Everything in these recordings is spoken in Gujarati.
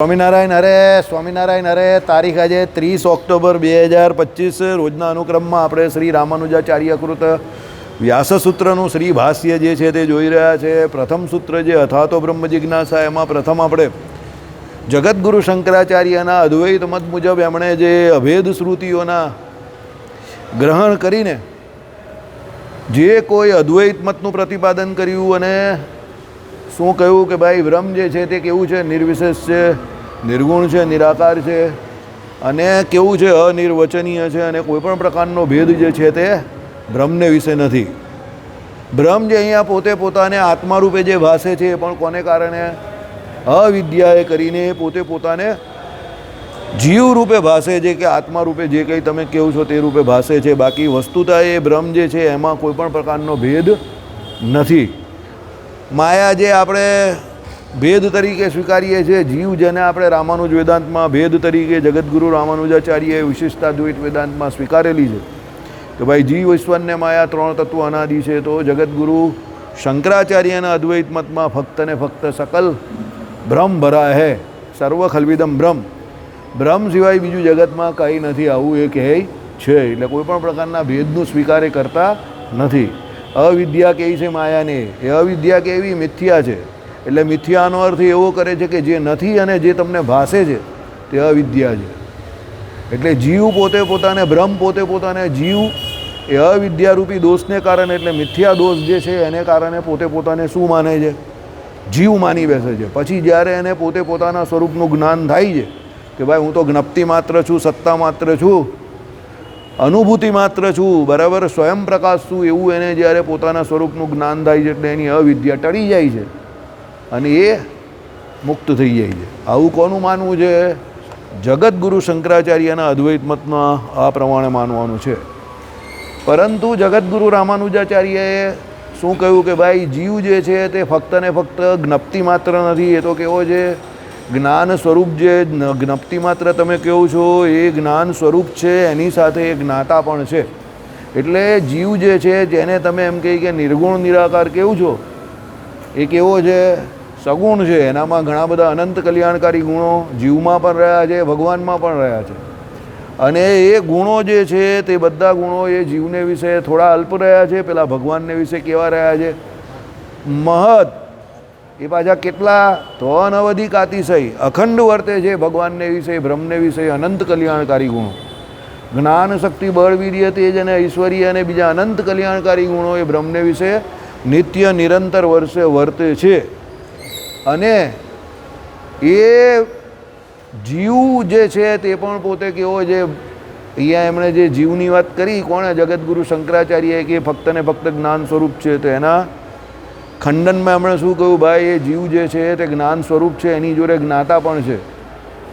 સ્વામિનારાયણ હરે તારીખ આજે 30 ઓક્ટોબર 2025 રોજના અનુક્રમમાં આપણે શ્રી રામાનુજાચાર્યકૃત વ્યાસસૂત્રનું શ્રી ભાષ્ય જે છે તે જોઈ રહ્યા છે. પ્રથમ સૂત્ર જે અથાતો બ્રહ્મ જિજ્ઞાસા એમાં પ્રથમ આપણે જગતગુરુ શંકરાચાર્યના અદ્વૈત મત મુજબ એમણે જે અભેદ શ્રુતિઓના ગ્રહણ કરીને જે કોઈ અદ્વૈત મતનું પ્રતિપાદન કર્યું અને શું કહ્યું કે ભાઈ બ્રહ્મ જે છે તે કેવું છે, નિર્વિશેષ છે, નિર્ગુણ છે, નિરાકાર છે અને કેવું છે, અનિર્વચનીય છે અને કોઈ પણ પ્રકારનો ભેદ જે છે તે બ્રહ્મને વિશે નથી. બ્રહ્મ જે અહીંયા પોતે પોતાને આત્મા રૂપે જે ભાસે છે એ પણ કોને કારણે? અવિદ્યાએ કરીને પોતે પોતાને જીવ રૂપે ભાસે છે કે આત્મા રૂપે જે કંઈ તમે કહો છો તે રૂપે ભાસે છે. બાકી વસ્તુતા એ બ્રહ્મ જે છે એમાં કોઈ પણ પ્રકારનો ભેદ નથી. માયા જે આપણે ભેદ તરીકે સ્વીકારીએ છીએ, જીવ જેને આપણે રામાનુજ વેદાંતમાં ભેદ તરીકે જગતગુરુ રામાનુજાચાર્યએ વિશિષ્ટાદ્વૈત વેદાંતમાં સ્વીકારેલી છે કે ભાઈ જીવ ઈશ્વરને માયા ત્રણ તત્વ અનાદિ છે. તો જગતગુરુ શંકરાચાર્યના અદ્વૈત મતમાં ફક્ત ને ફક્ત સકલ બ્રહ્મ ભરા હે, સર્વ ખલ્વિદમ બ્રહ્મ, બ્રહ્મ સિવાય બીજું જગતમાં કંઈ નથી, આવું એ કહે છે. એટલે કોઈ પણ પ્રકારના ભેદનું સ્વીકારે કરતા નથી. અવિદ્યા કેવી છે માયાને? એ અવિદ્યા કેવી? મિથ્યા છે. એટલે મિથ્યાનો અર્થ એવો કરે છે કે જે નથી અને જે તમને ભાસે છે તે અવિદ્યા છે. એટલે જીવ પોતે પોતાને, બ્રહ્મ પોતે પોતાને જીવ એ અવિદ્યારૂપી દોષને કારણે, એટલે મિથ્યા દોષ જે છે એને કારણે પોતે પોતાને શું માને છે? જીવ માની બેસે છે. પછી જ્યારે એને પોતે પોતાના સ્વરૂપનું જ્ઞાન થાય છે કે ભાઈ હું તો જ્ઞપ્તિ માત્ર છું, સત્તા માત્ર છું, અનુભૂતિ માત્ર છું, બરાબર, સ્વયં પ્રકાશ છું, એવું એને જ્યારે પોતાના સ્વરૂપનું જ્ઞાન થાય છે એટલે એની અવિદ્યા ટળી જાય છે અને એ મુક્ત થઈ જાય છે. આવું કોનું માનવું છે? જગતગુરુ શંકરાચાર્યના અદ્વૈત મતમાં આ પ્રમાણે માનવાનું છે. પરંતુ જગતગુરુ રામાનુજાચાર્યએ શું કહ્યું કે ભાઈ જીવ જે છે તે ફક્ત ને ફક્ત જ્ઞપ્તિ માત્ર નથી. એ તો કેવો છે? જ્ઞાન સ્વરૂપ. જે જ્ઞપ્તિ માત્ર તમે કહો છો એ જ્ઞાન સ્વરૂપ છે, એની સાથે એ જ્ઞાતા પણ છે. એટલે જીવ જે છે જેને તમે એમ કહી કે નિર્ગુણ નિરાકાર કેવું છો, એ કેવો છે? સગુણ છે. એનામાં ઘણા બધા અનંત કલ્યાણકારી ગુણો જીવમાં પણ રહ્યા છે, ભગવાનમાં પણ રહ્યા છે. અને એ ગુણો જે છે તે બધા ગુણો એ જીવને વિશે થોડા અલ્પ રહ્યા છે, પેલા ભગવાનને વિશે કેવા રહ્યા છે? મહત. એ પાછા કેટલા? તો અનવધિક અતિશય અખંડ વર્તે છે ભગવાનને વિશે, બ્રહ્મને વિશે અનંત કલ્યાણકારી ગુણો. જ્ઞાન, શક્તિ, બળ, વીર્ય, તેજ અને ઐશ્વર્ય અને બીજા અનંત કલ્યાણકારી ગુણો એ બ્રહ્મને વિશે નિત્ય નિરંતર વર્ષે વર્તે છે. અને એ જીવ જે છે તે પણ પોતે કેવો છે? અહીંયા એમણે જે જીવની વાત કરી, કોણે? જગતગુરુ શંકરાચાર્યએ, કે ફક્ત ને ફક્ત જ્ઞાન સ્વરૂપ છે. તો એના ખંડનમાં એમણે શું કહ્યું? ભાઈ એ જીવ જે છે તે જ્ઞાન સ્વરૂપ છે, એની જોડે જ્ઞાતા પણ છે.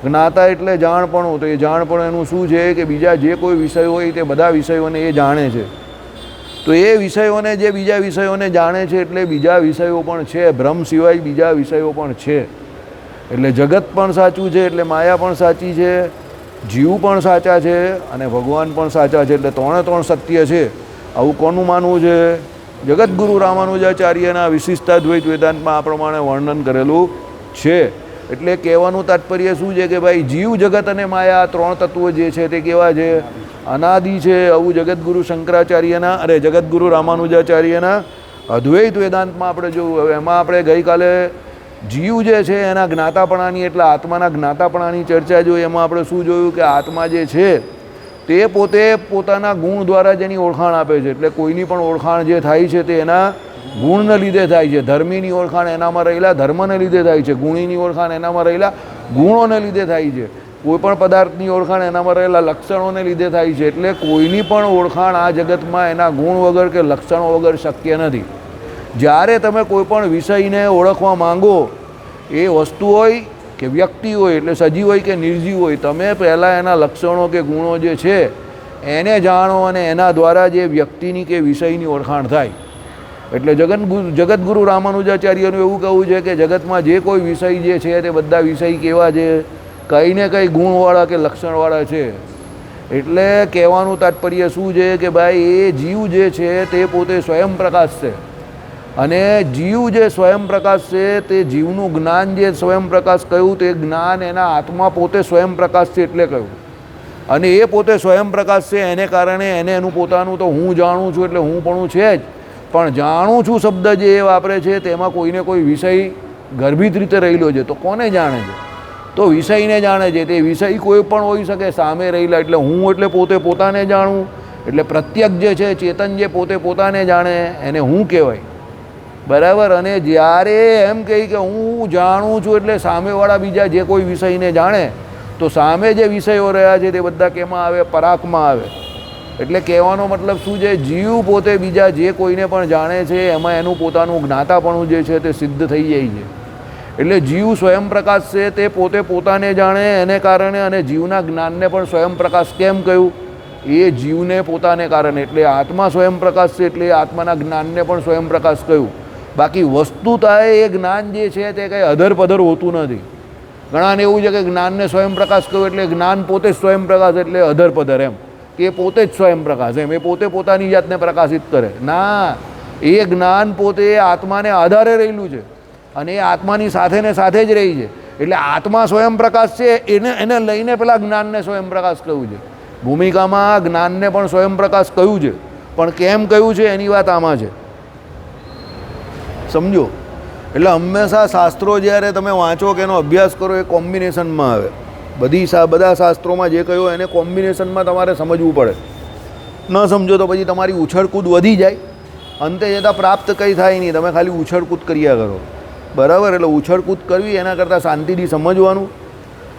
જ્ઞાતા એટલે જાણપણું. તો એ જાણપણું એનું શું છે કે બીજા જે કોઈ વિષયો હોય તે બધા વિષયોને એ જાણે છે. તો એ વિષયોને, જે બીજા વિષયોને જાણે છે એટલે બીજા વિષયો પણ છે, બ્રહ્મ સિવાય બીજા વિષયો પણ છે. એટલે જગત પણ સાચું છે, એટલે માયા પણ સાચી છે, જીવ પણ સાચા છે અને ભગવાન પણ સાચા છે. એટલે ત્રણે ત્રણ સત્ય છે. આવું કોનું માનવું છે? જગતગુરુ રામાનુજાચાર્યના વિશિષ્ટાદ્વૈત વેદાંતમાં આ પ્રમાણે વર્ણન કરેલું છે. એટલે કહેવાનું તાત્પર્ય શું છે કે ભાઈ જીવ, જગત અને માયા ત્રણ તત્વો જે છે તે કેવા છે? અનાદિ છે. આવું જગતગુરુ શંકરાચાર્યના, જગતગુરુ રામાનુજાચાર્યના અદ્વૈત વેદાંતમાં આપણે જોયું. હવે એમાં આપણે ગઈકાલે જીવ જે છે એના જ્ઞાતાપણાની, એટલે આત્માના જ્ઞાતાપણાની ચર્ચા જોઈ. એમાં આપણે શું જોયું કે આત્મા જે છે તે પોતે પોતાના ગુણ દ્વારા જેની ઓળખાણ આપે છે. એટલે કોઈની પણ ઓળખાણ જે થાય છે તે એના ગુણને લીધે થાય છે. ધર્મીની ઓળખાણ એનામાં રહેલા ધર્મને લીધે થાય છે. ગુણીની ઓળખાણ એનામાં રહેલા ગુણોને લીધે થાય છે. કોઈ પણ પદાર્થની ઓળખાણ એનામાં રહેલા લક્ષણોને લીધે થાય છે. એટલે કોઈની પણ ઓળખાણ આ જગતમાં એના ગુણ વગર કે લક્ષણો વગર શક્ય નથી. જ્યારે તમે કોઈ પણ વિષયને ઓળખવા માંગો, એ વસ્તુ હોય કે વ્યક્તિ હોય, એટલે સજીવ હોય કે નિર્જીવ હોય, તમે પહેલાં એના લક્ષણો કે ગુણો જે છે એને જાણો અને એના દ્વારા જે વ્યક્તિની કે વિષયની ઓળખાણ થાય. એટલે જગતગુરુ રામાનુજાચાર્યનું એવું કહેવું છે કે જગતમાં જે કોઈ વિષય જે છે તે બધા વિષય કેવા છે? કંઈ ને કંઈ ગુણવાળા કે લક્ષણવાળા છે. એટલે કહેવાનું તાત્પર્ય શું છે કે ભાઈ એ જીવ જે છે તે પોતે સ્વયં પ્રકાશ છે અને જીવ જે સ્વયં પ્રકાશ છે તે જીવનું જ્ઞાન જે સ્વયં પ્રકાશ કહ્યું તે જ્ઞાન એના આત્મા પોતે સ્વયં પ્રકાશ છે એટલે કહ્યું. અને એ પોતે સ્વયં પ્રકાશ છે એને કારણે એને એનું પોતાનું તો હું જાણું છું એટલે હું પણ છે જ, પણ જાણું છું શબ્દ જે એ વાપરે છે તેમાં કોઈને કોઈ વિષય ગર્ભિત રીતે રહેલો છે. તો કોને જાણે છે? તો વિષયને જાણે છે. તે વિષય કોઈ પણ હોઈ શકે સામે રહેલા. એટલે હું એટલે પોતે પોતાને જાણવું. એટલે પ્રત્યક્ષ જે છે ચેતન જે પોતે પોતાને જાણે એને હું કહેવાય. બરાબર. અને જ્યારે એમ કહી કે હું જાણું છું એટલે સામેવાળા બીજા જે કોઈ વિષયને જાણે તો સામે જે વિષયો રહ્યા છે તે બધા કેમાં આવે? પરાકમાં આવે. એટલે કહેવાનો મતલબ શું છે? જીવ પોતે બીજા જે કોઈને પણ જાણે છે એમાં એનું પોતાનું જ્ઞાતાપણું જે છે તે સિદ્ધ થઈ જાય છે. એટલે જીવ સ્વયં પ્રકાશ છે તે પોતે પોતાને જાણે એને કારણે. અને જીવના જ્ઞાનને પણ સ્વયં પ્રકાશ કેમ કહ્યું? એ જીવને પોતાને કારણે. એટલે આત્મા સ્વયં પ્રકાશ છે એટલે આત્માના જ્ઞાનને પણ સ્વયં પ્રકાશ કહ્યું. બાકી વસ્તુતા એ જ્ઞાન જે છે તે કંઈ અધરપધર હોતું નથી. ઘણાને એવું છે કે જ્ઞાનને સ્વયં પ્રકાશ કહ્યું એટલે જ્ઞાન પોતે જ સ્વયં પ્રકાશ એટલે અધરપધર એમ કે પોતે જ સ્વયં પ્રકાશ એમ એ પોતે પોતાની જાતને પ્રકાશિત કરે. ના, એ જ્ઞાન પોતે આત્માને આધારે રહેલું છે અને એ આત્માની સાથે ને સાથે જ રહી છે. એટલે આત્મા સ્વયં પ્રકાશ છે એને લઈને પેલા જ્ઞાનને સ્વયં પ્રકાશ કહ્યું છે. ભૂમિકામાં જ્ઞાનને પણ સ્વયં પ્રકાશ કહ્યું છે, પણ કેમ કહ્યું છે એની વાત આમાં છે. સમજો? એટલે હંમેશા શાસ્ત્રો જ્યારે તમે વાંચો કે એનો અભ્યાસ કરો એ કોમ્બિનેશનમાં આવે. બધા શાસ્ત્રોમાં જે કહ્યું એને કોમ્બિનેશનમાં તમારે સમજવું પડે. ન સમજો તો પછી તમારી ઉછળકૂદ વધી જાય, અંતે જતાં પ્રાપ્ત કંઈ થાય નહીં. તમે ખાલી ઉછળકૂદ કર્યા કરો. બરાબર. એટલે ઉછળકૂદ કરવી એના કરતાં શાંતિથી સમજવાનું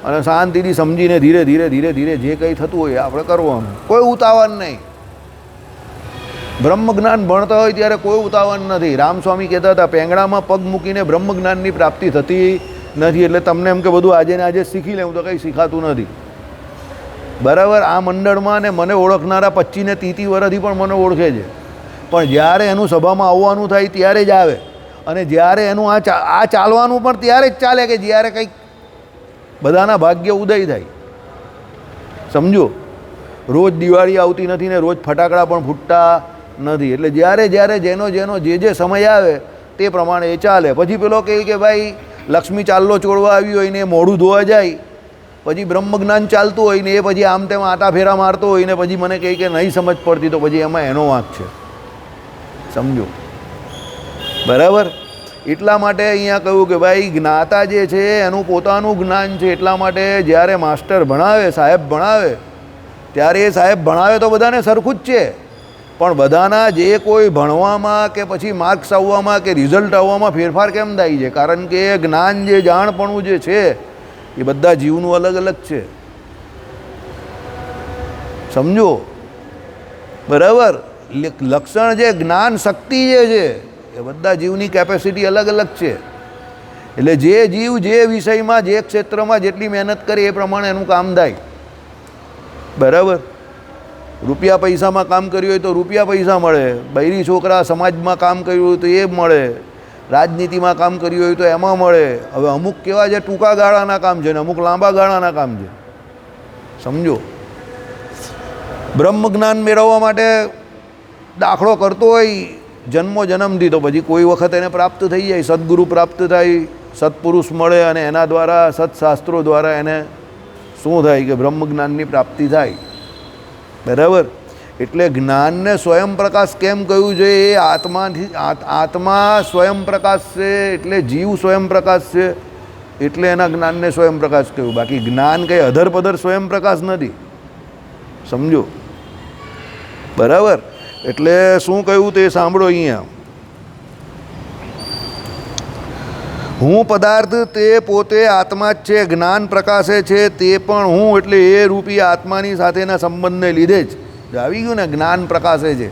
અને શાંતિથી સમજીને ધીરે ધીરે ધીરે ધીરે જે કંઈ થતું હોય આપણે કરવાનું. કોઈ ઉતાવળ નહીં. બ્રહ્મજ્ઞાન ભણતા હોય ત્યારે કોઈ ઉતાવળ નથી. રામસ્વામી કહેતા હતા પેંગડામાં પગ મૂકીને બ્રહ્મજ્ઞાનની પ્રાપ્તિ થતી નથી. એટલે તમને એમ કે બધું આજે ને આજે શીખી લેવું તો કંઈ શીખાતું નથી. બરાબર. આ મંડળમાં ને મને ઓળખનારા 25 ને 30 વર્ષથી પણ મને ઓળખે છે, પણ જ્યારે એનું સભામાં આવવાનું થાય ત્યારે જ આવે. અને જ્યારે એનું આ ચાલવાનું પણ ત્યારે જ ચાલે કે જ્યારે કંઈક બધાના ભાગ્ય ઉદય થાય. સમજો? રોજ દિવાળી આવતી નથી ને રોજ ફટાકડા પણ ફૂટતા નથી. એટલે જ્યારે જેનો જે સમય આવે તે પ્રમાણે એ ચાલે. પછી પેલો કહે કે ભાઈ લક્ષ્મી ચાલ્લો ચોળવા આવી હોય ને એ મોઢું ધોવા જાય, પછી બ્રહ્મજ્ઞાન ચાલતું હોય ને એ પછી આમ તેમ આટા ફેરા મારતો હોય ને પછી મને કહે કે નહીં સમજ પડતી, તો પછી એમાં એનો વાંક છે. સમજો? બરાબર. એટલા માટે અહીંયા કહ્યું કે ભાઈ જ્ઞાતા જે છે એનું પોતાનું જ્ઞાન છે. એટલા માટે જ્યારે માસ્ટર ભણાવે, સાહેબ ભણાવે, ત્યારે એ સાહેબ ભણાવે તો બધાને સરખું જ છે, પણ બધાના જે કોઈ ભણવામાં કે પછી માર્ક્સ આવવામાં કે રિઝલ્ટ આવવામાં ફેરફાર કેમ થાય છે? કારણ કે જ્ઞાન જે જાણપણું જે છે એ બધા જીવનું અલગ અલગ છે. સમજો? બરાબર. લક્ષણ જે જ્ઞાન શક્તિ જે છે એ બધા જીવની કેપેસિટી અલગ અલગ છે. એટલે જે જીવ જે વિષયમાં જે ક્ષેત્રમાં જેટલી મહેનત કરે એ પ્રમાણે એનું કામ થાય. બરાબર. રૂપિયા પૈસામાં કામ કર્યું હોય તો રૂપિયા પૈસા મળે. બૈરી છોકરા સમાજમાં કામ કર્યું હોય તો એ મળે. રાજનીતિમાં કામ કર્યું હોય તો એમાં મળે. હવે અમુક કેવા છે ટૂંકા ગાળાના કામ છે ને અમુક લાંબા ગાળાના કામ છે. સમજો? બ્રહ્મજ્ઞાન મેળવવા માટે દાખલો કરતો હોય જન્મથી તો પછી કોઈ વખત એને પ્રાપ્ત થઈ જાય, સદગુરુ પ્રાપ્ત થાય, સત્પુરુષ મળે અને એના દ્વારા સત્શાસ્ત્રો દ્વારા એને શું થાય કે બ્રહ્મજ્ઞાનની પ્રાપ્તિ થાય. બરાબર. એટલે જ્ઞાનને સ્વયં પ્રકાશ કેમ કહ્યું છે? એ આત્મા સ્વયં પ્રકાશ છે એટલે જીવ સ્વયં પ્રકાશ છે એટલે એના જ્ઞાનને સ્વયં પ્રકાશ કહ્યું. બાકી જ્ઞાન કંઈ અધરપધર સ્વયં પ્રકાશ નથી. સમજો? બરાબર. એટલે શું કહ્યું તે સાંભળો અહીંયા. હું પદાર્થ તે પોતે આત્મા જ છે. જ્ઞાન પ્રકાશે છે તે પણ હું એટલે એ રૂપી આત્માની સાથેના સંબંધને લીધે જ આવી ગયું ને. જ્ઞાન પ્રકાશે છે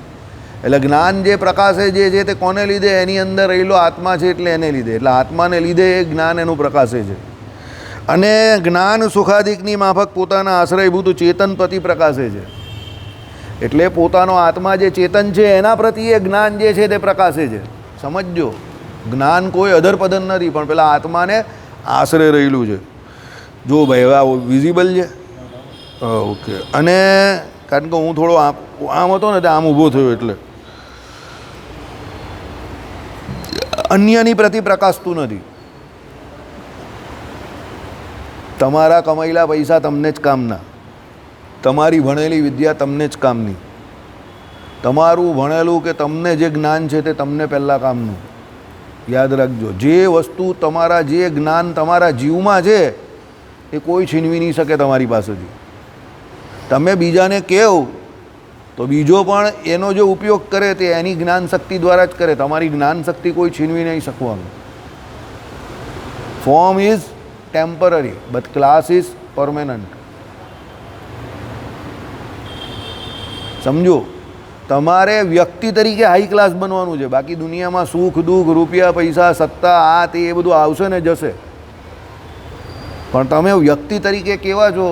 એટલે જ્ઞાન જે પ્રકાશે જે છે તે કોને લીધે? એની અંદર રહેલો આત્મા છે એટલે એને લીધે. એટલે આત્માને લીધે એ જ્ઞાન એનું પ્રકાશે છે. અને જ્ઞાન સુખાદિકની માફક પોતાના આશ્રયભૂત ચેતન પ્રતિ પ્રકાશે છે. એટલે પોતાનો આત્મા જે ચેતન છે એના પ્રતિ એ જ્ઞાન જે છે તે પ્રકાશે છે. સમજો? જ્ઞાન કોઈ અધરપધર નથી પણ પેલા આત્માને આશરે રહેલું છે. જો ભાઈ હવે આ વિઝિબલ છે? ઓકે. અને કારણ કે હું થોડો આમ હતો ને તે આમ ઊભો થયો એટલે અન્યની પ્રતિ પ્રકાશતું નથી. તમારા કમાયેલા પૈસા તમને જ કામના, તમારી ભણેલી વિદ્યા તમને જ કામની, તમારું ભણેલું કે તમને જે જ્ઞાન છે તે તમને પહેલાં કામનું. યાદ રાખજો, જે વસ્તુ તમારા જે જ્ઞાન તમારા જીવમાં છે એ કોઈ છીનવી નહીં શકે તમારી પાસેથી. તમે બીજાને કહો તો બીજો પણ એનો જો ઉપયોગ કરે તે એની જ્ઞાન શક્તિ દ્વારા જ કરે. તમારી જ્ઞાન શક્તિ કોઈ છીનવી નહીં શકવાનું. Form is temporary but class is permanent. સમજો, તમારે વ્યક્તિ તરીકે હાઈ ક્લાસ બનવાનું છે. બાકી દુનિયામાં સુખ દુઃખ રૂપિયા પૈસા સત્તા આ તે એ બધું આવશે ને જશે, પણ તમે વ્યક્તિ તરીકે કેવા છો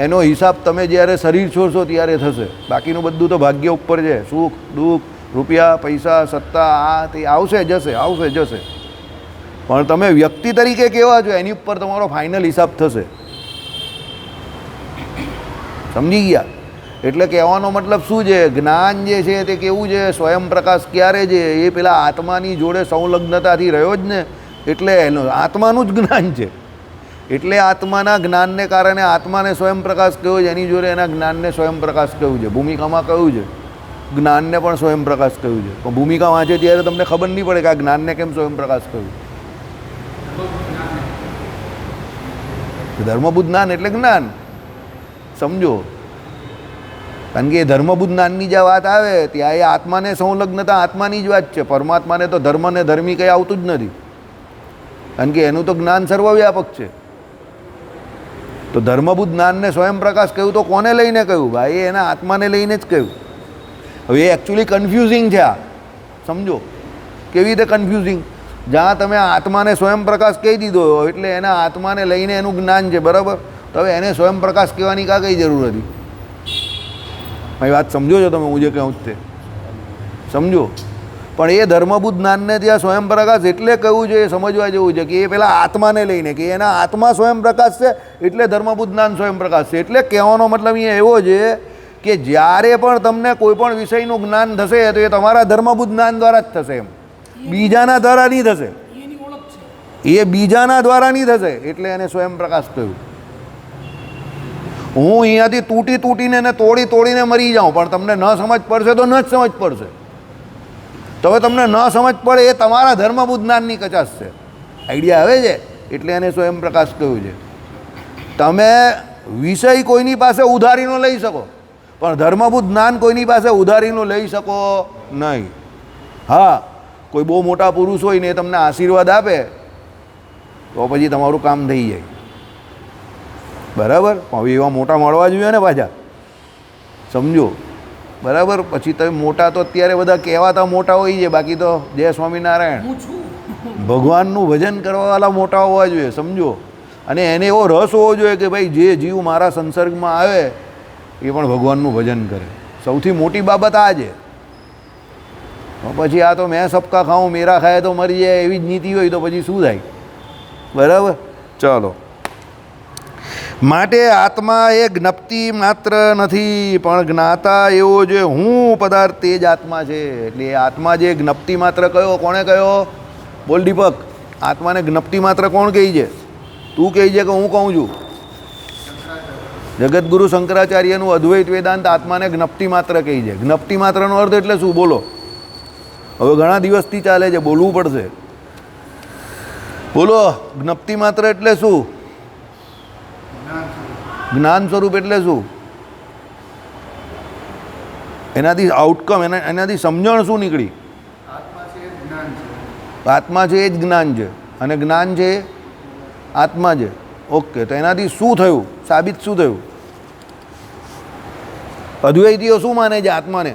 એનો હિસાબ તમે જ્યારે શરીર છોડશો ત્યારે થશે. બાકીનું બધું તો ભાગ્ય ઉપર છે. સુખ દુઃખ રૂપિયા પૈસા સત્તા આ તે આવશે જશે, આવશે જશે, પણ તમે વ્યક્તિ તરીકે કેવા છો એની ઉપર તમારો ફાઇનલ હિસાબ થશે. સમજી ગયા? એટલે કહેવાનો મતલબ શું છે? જ્ઞાન જે છે તે કેવું છે? સ્વયં પ્રકાશ ક્યારે છે? એ પેલા આત્માની જોડે સંલગ્નતાથી રહ્યો જ ને, એટલે એનું આત્માનું જ જ્ઞાન છે. એટલે આત્માના જ્ઞાનને કારણે આત્માને સ્વયં પ્રકાશ કહ્યું છે, એની જોડે એના જ્ઞાનને સ્વયં પ્રકાશ કહ્યું છે. ભૂમિકામાં કહ્યું છે જ્ઞાનને પણ સ્વયં પ્રકાશ કહ્યું છે, પણ ભૂમિકા વાંચે ત્યારે તમને ખબર નહીં પડે કે આ જ્ઞાનને કેમ સ્વયં પ્રકાશ કહ્યું. ધર્મબુદ્ધ જ્ઞાન એટલે જ્ઞાન, સમજો. કારણ કે ધર્મબુદ્ધ જ્ઞાનની જે વાત આવે ત્યાં એ આત્માને સંલગ્નતા આત્માની જ વાત છે. પરમાત્માને તો ધર્મ ને ધર્મી કંઈ આવતું જ નથી, કારણ કે એનું તો જ્ઞાન સર્વવ્યાપક છે. તો ધર્મબુદ્ધ જ્ઞાનને સ્વયં પ્રકાશ કહ્યું તો કોને લઈને કહ્યું? ભાઈ એના આત્માને લઈને જ કહ્યું. હવે એ એકચ્યુઅલી કન્ફ્યુઝિંગ છે આ, સમજો. કેવી રીતે કન્ફ્યુઝિંગ? જ્યાં તમે આત્માને સ્વયં પ્રકાશ કહી દીધો એટલે એના આત્માને લઈને એનું જ્ઞાન છે, બરાબર? તો હવે એને સ્વયં પ્રકાશ કહેવાની કાં કઈ જરૂર હતી? મારી વાત સમજો છો તમે? હું જે કહું તે સમજો. પણ એ ધર્મબુદ્ધ જ્ઞાનને ત્યાં સ્વયં પ્રકાશ એટલે કહ્યું છે, એ સમજવા જેવું છે કે એ પેલા આત્માને લઈને, કે એના આત્મા સ્વયં પ્રકાશ છે એટલે ધર્મબુદ્ધ જ્ઞાન સ્વયં પ્રકાશ છે. એટલે કહેવાનો મતલબ અહીંયા એવો છે કે જ્યારે પણ તમને કોઈ પણ વિષયનું જ્ઞાન થશે તો એ તમારા ધર્મબુદ્ધ જ્ઞાન દ્વારા જ થશે. એમ બીજાના દ્વારા નહીં થશે, એ બીજાના દ્વારા નહીં થશે. એટલે એને સ્વયં પ્રકાશ કહ્યું. હું અહીંયાથી તૂટી તૂટીને ને તોડી તોડીને મરી જાઉં, પણ તમને ન સમજ પડશે તો ન જ સમજ પડશે. તો હવે તમને ન સમજ પડે એ તમારા ધર્મબુદ્ધ જ્ઞાનની કચાશ છે. આઈડિયા આવે છે? એટલે એને સ્વયં પ્રકાશ કહ્યું છે. તમે વિષય કોઈની પાસે ઉધારીનો લઈ શકો, પણ ધર્મબુદ્ધ જ્ઞાન કોઈની પાસે ઉધારીનો લઈ શકો નહીં. હા, કોઈ બહુ મોટા પુરુષ હોય ને એ તમને આશીર્વાદ આપે તો પછી તમારું કામ થઈ જાય, બરાબર? હવે એવા મોટા મળવા જોઈએ ને પાછા, સમજો, બરાબર? પછી તમે મોટા તો અત્યારે બધા કહેવાતા મોટા હોય છે, બાકી તો જય સ્વામિનારાયણ ભગવાનનું ભજન કરવાવાળા મોટા હોવા જોઈએ, સમજો. અને એને એવો રસ હોવો જોઈએ કે ભાઈ જે જીવ મારા સંસર્ગમાં આવે એ પણ ભગવાનનું ભજન કરે. સૌથી મોટી બાબત આ છે. પછી આ તો મેં સબકા ખાઉં મેરા ખાય તો મરી જાય એવી જ નીતિ હોય તો પછી શું થાય? બરાબર? ચાલો. માટે આત્મા એ જ્ઞપ્તિ માત્ર નથી, પણ જ્ઞાતા એવો જે હું પદાર્થ તે જ આત્મા છે. એટલે આત્મા જે જ્ઞપ્તિ માત્ર કયો? કોણે કયો? બોલ દીપક. આત્માને જ્ઞપ્તિ માત્ર કોણ કહે છે? તું કહે છે કે હું કહું છું? જગતગુરુ શંકરાચાર્યનું અદ્વૈત વેદાંત આત્માને જ્ઞપ્તિ માત્ર કહે છે. જ્ઞપ્તિ માત્રનો અર્થ એટલે શું? બોલો. હવે ઘણા દિવસથી ચાલે છે, બોલવું પડશે. બોલો, જ્ઞપ્તિ માત્ર એટલે શું? જ્ઞાન સ્વરૂપ એટલે શું? એનાથી આઉટકમ, એનાથી સમજણ શું નીકળી? આત્મા છે એ જ જ્ઞાન છે, અને જ્ઞાન છે એ આત્મા છે. ઓકે, તો એનાથી શું થયું? સાબિત શું થયું? અદ્વૈતીઓ શું માને છે? આત્માને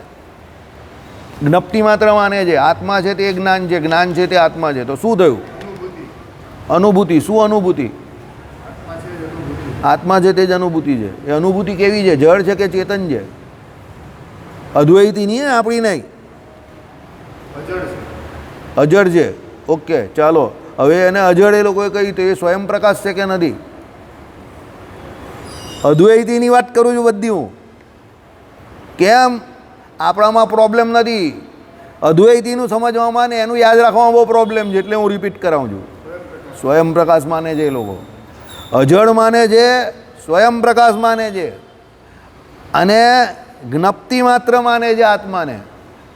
જ્ઞપ્તિ માત્ર માને છે. આત્મા છે તે જ્ઞાન છે, જ્ઞાન છે તે આત્મા છે. તો શું થયું? અનુભૂતિ. શું અનુભૂતિ? આત્મા છે તે જ અનુભૂતિ છે. એ અનુભૂતિ કેવી છે? જળ છે કે ચેતન છે? અદ્વૈતી નહીં, આપણી નહીં, અજળ છે. ઓકે, ચાલો. હવે એને અજળ એ લોકોએ કહી તો એ સ્વયં પ્રકાશ છે કે નથી? અદ્વૈતીની વાત કરું છું બધી હું. કેમ? આપણામાં પ્રોબ્લેમ નથી. અદ્વૈતીનું સમજવામાં ને એનું યાદ રાખવામાં બહુ પ્રોબ્લેમ છે, એટલે હું રિપીટ કરાવું છું. સ્વયં પ્રકાશ માને છે એ લોકો, અજળ માને છે, સ્વયં પ્રકાશ માને છે, અને જ્ઞપ્તિ માત્ર માને છે આત્માને.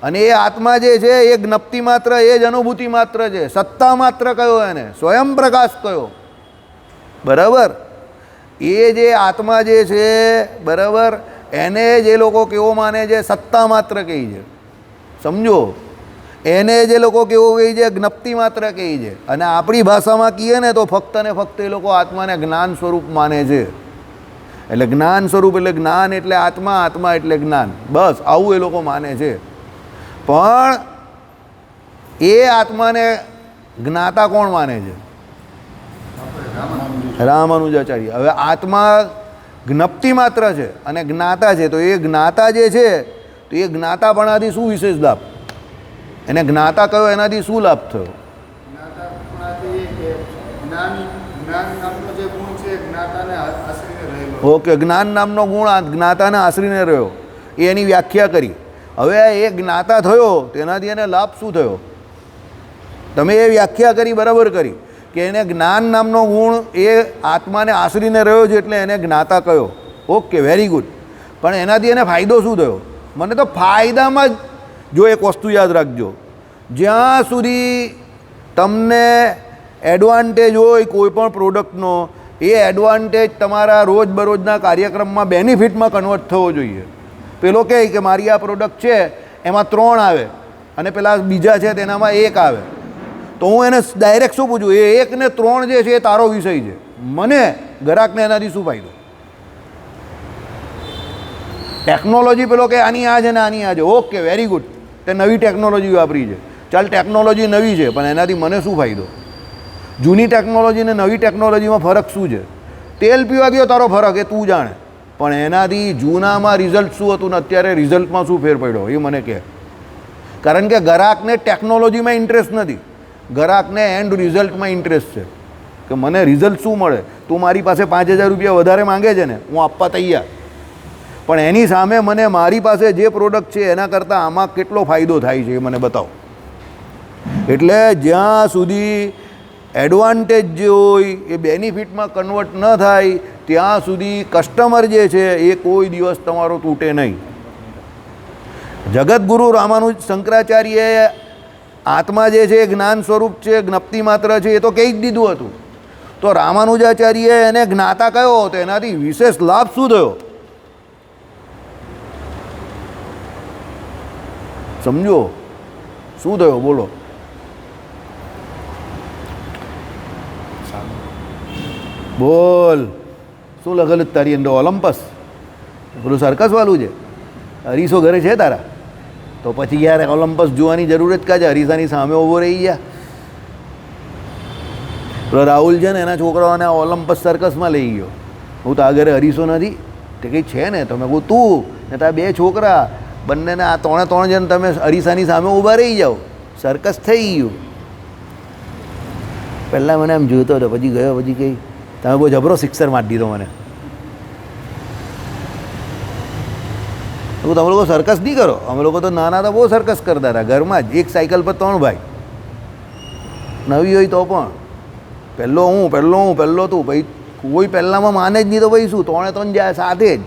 અને એ આત્મા જે છે એ જ્ઞપ્તિ માત્ર, એ જ અનુભૂતિ માત્ર છે. સત્તા માત્ર કયો એને, સ્વયં પ્રકાશ કયો, બરાબર. એ જે આત્મા જે છે, બરાબર, એને જે લોકો કેવો માને છે, સત્તા માત્ર કહી છે, સમજો. એને જે લોકો કેવો કહે છે, જ્ઞપ્તિ માત્ર કહે છે. અને આપણી ભાષામાં કહીએ ને તો ફક્ત ને ફક્ત એ લોકો આત્માને જ્ઞાન સ્વરૂપ માને છે. એટલે જ્ઞાન સ્વરૂપ એટલે જ્ઞાન એટલે આત્મા, આત્મા એટલે જ્ઞાન, બસ આવું એ લોકો માને છે. પણ એ આત્માને જ્ઞાતા કોણ માને છે? રામાનુજાચાર્ય. હવે આત્મા જ્ઞપ્તિ માત્ર છે અને જ્ઞાતા છે, તો એ જ્ઞાતા જે છે તો એ જ્ઞાતાપણાથી શું વિશેષ લાભ? એને જ્ઞાતા કયો, એનાથી શું લાભ થયો? ઓકે, જ્ઞાન નામનો ગુણ જ્ઞાતાને આશ્રીને રહ્યો, એ એની વ્યાખ્યા કરી. હવે એ જ્ઞાતા થયો તેનાથી એને લાભ શું થયો? તમે એ વ્યાખ્યા કરી, બરાબર કરી, કે એને જ્ઞાન નામનો ગુણ એ આત્માને આશ્રીને રહ્યો છે એટલે એને જ્ઞાતા કયો. Okay, very good. પણ એનાથી એને ફાયદો શું થયો? મને તો ફાયદામાં જ, જો એક વસ્તુ યાદ રાખજો, જ્યાં સુધી તમને એડવાન્ટેજ હોય કોઈ પણ પ્રોડક્ટનો, એ એડવાન્ટેજ તમારા રોજબરોજના કાર્યક્રમમાં બેનિફિટમાં કન્વર્ટ થવો જોઈએ. પેલો કહે કે મારી આ પ્રોડક્ટ છે એમાં 3 આવે અને પેલા બીજા છે તેનામાં 1 આવે, તો હું એને ડાયરેક્ટ શું પૂછું, એ 1 ને 3 જે છે એ તારો વિષય છે, મને ગ્રાહકને એનાથી શું ફાયદો? ટેકનોલોજી પેલો કે આની આ છે ને આની આ છે, ઓકે વેરી ગુડ, તે નવી ટેકનોલોજી વાપરી છે, ચાલ ટેકનોલોજી નવી છે પણ એનાથી મને શું ફાયદો? જૂની ટેકનોલોજી ને નવી ટેકનોલોજીમાં ફરક શું છે? તેલ પીવા ગયો તારો ફરક એ તું જાણે, પણ એનાથી જૂનામાં રિઝલ્ટ શું હતું ને અત્યારે રિઝલ્ટમાં શું ફેર પડ્યો એ મને કહે. કારણ કે ગ્રાહકને ટેકનોલોજીમાં ઇન્ટરેસ્ટ નથી, ગ્રાહકને એન્ડ રિઝલ્ટમાં ઇન્ટરેસ્ટ છે કે મને રિઝલ્ટ શું મળે. તું મારી પાસે 5,000 રૂપિયા વધારે માંગે છે ને, હું આપવા તૈયાર, પણ એની સામે મને મારી પાસે જે પ્રોડક્ટ છે એના કરતાં આમાં કેટલો ફાયદો થાય છે એ મને બતાવો. એટલે જ્યાં સુધી એડવાન્ટેજ જે હોય એ બેનિફિટમાં કન્વર્ટ ન થાય ત્યાં સુધી કસ્ટમર જે છે એ કોઈ દિવસ તમારો તૂટે નહીં. જગતગુરુ રામાનુજ શંકરાચાર્યએ આત્મા જે છે એ જ્ઞાન સ્વરૂપ છે, જ્ઞપ્તિ માત્ર છે, એ તો કહી જ દીધું હતું. તો રામાનુજાચાર્યએ એને જ્ઞાતા કયો, તો એનાથી વિશેષ લાભ શું થયો? સમજો શું થયો, બોલો. બોલ, શું લખેલું તારી અંદર? ઓલમ્પસ, પેલું સર્કસ વાળું છે. અરીસો ઘરે છે તારા? તો પછી યાર ઓલમ્પસ જોવાની જરૂર જ કાં છે? અરીસાની સામે ઊભો રહી ગયા. પેલો રાહુલ છે ને એના છોકરાઓને ઓલમ્પસ સર્કસમાં લઈ ગયો. હું તો આ ઘરે અરીસો નથી તે કંઈ છે ને, તો મેં કહું તું ને તારા 2 છોકરા બંનેને આ 3 જણ તમે અરીસાની સામે ઊભા રહી જાઓ, સર્કસ થઈ ગયું. પહેલાં મને આમ જોતો હતો, પછી ગયો, પછી કંઈ તમે બહુ જબરો સિક્સર મારી દીધો મને. તમે લોકો સર્કસ નહીં કરો, અમે લોકો તો નાના તો બહુ સર્કસ કરતા હતા ઘરમાં જ, એક સાયકલ પર 3 ભાઈ, નવી હોય તો પણ પહેલો હું તું, ભાઈ કોઈ પહેલાંમાં માને જ નહીં તો ભાઈ શું, 3 જાય સાથે જ,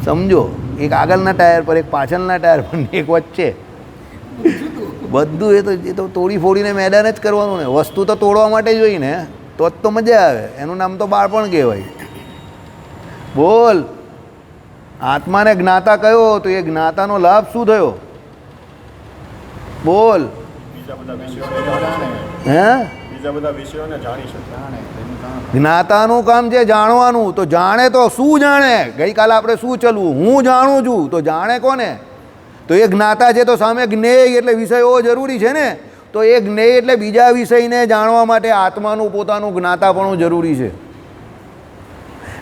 સમજો. એક આગળના ટાયર પર, એક પાછળના ટાયર પર, એક વચ્ચે, બધું એ તો તોડી ફોડીને મેદાન જ કરવાનું ને. વસ્તુ તો તોડવા માટે જ હોય ને, તો જ તો મજા આવે. એનું નામ તો બાળપણ કહેવાય. બોલ, આત્માને જ્ઞાતા કયો, તો એ જ્ઞાતાનો લાભ શું થયો? બોલ. હે? જ્ઞાતાનું કામ છે જાણવાનું, તો જાણે તો શું જાણે? ગઈકાલે આપણે શું ચલવું, હું જાણું છું, તો જાણે કોને? તો એ જ્ઞાતા છે, તો સામે જ્ઞેય એટલે વિષયો જરૂરી છે ને, તો એ જ્ઞેય એટલે બીજા વિષયને જાણવા માટે આત્માનું પોતાનું જ્ઞાતાપણું જરૂરી છે.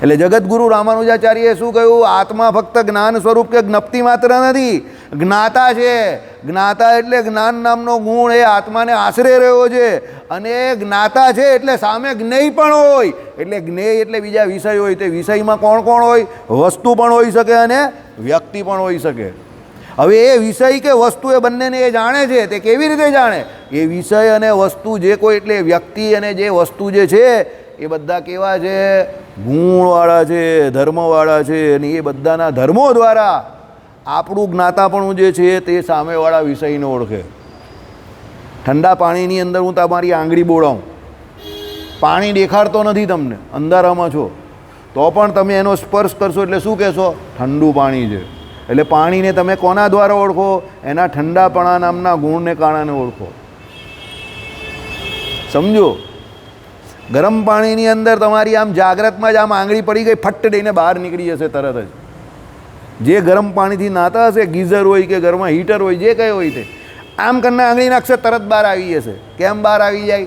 એટલે જગતગુરુ રામાનુજાચાર્યએ શું કહ્યું? આત્મા ફક્ત જ્ઞાન સ્વરૂપ કે જ્ઞપ્તિ માત્ર નથી, જ્ઞાતા છે. જ્ઞાતા એટલે જ્ઞાન નામનો ગુણ એ આત્માને આશરે રહ્યો છે, અને જ્ઞાતા છે એટલે સામે જ્ઞેય પણ હોય. એટલે જ્ઞેય એટલે બીજા વિષય હોય, તે વિષયમાં કોણ કોણ હોય? વસ્તુ પણ હોઈ શકે અને વ્યક્તિ પણ હોઈ શકે. હવે એ વિષય કે વસ્તુ એ બંનેને એ જાણે છે. તે કેવી રીતે જાણે? એ વિષય અને વસ્તુ જે કોઈ એટલે વ્યક્તિ અને જે વસ્તુ જે છે એ બધા કેવા છે? ગુણવાળા છે, ધર્મવાળા છે. અને એ બધાના ધર્મો દ્વારા આપણું જ્ઞાતાપણું જે છે તે સામેવાળા વિષયને ઓળખે. ઠંડા પાણીની અંદર હું તમારી આંગળી બોળાવું, પાણી દેખાડતો નથી તમને, અંધારામાં છો, તો પણ તમે એનો સ્પર્શ કરશો એટલે શું કહેશો? ઠંડુ પાણી છે. એટલે પાણીને તમે કોના દ્વારા ઓળખો? એના ઠંડાપણા નામના ગુણને કારણે ઓળખો. સમજો? ગરમ પાણીની અંદર તમારી આમ જાગ્રતમાં જ આમ આંગળી પડી ગઈ, ફટ દઈને બહાર નીકળી જશે તરત જ. જે ગરમ પાણીથી નાતા હશે, ગીઝર હોય કે ઘરમાં હીટર હોય, જે કંઈ હોય તે આમ કરીને આંગળી નાખશે, તરત બહાર આવી જશે. કેમ બહાર આવી જાય?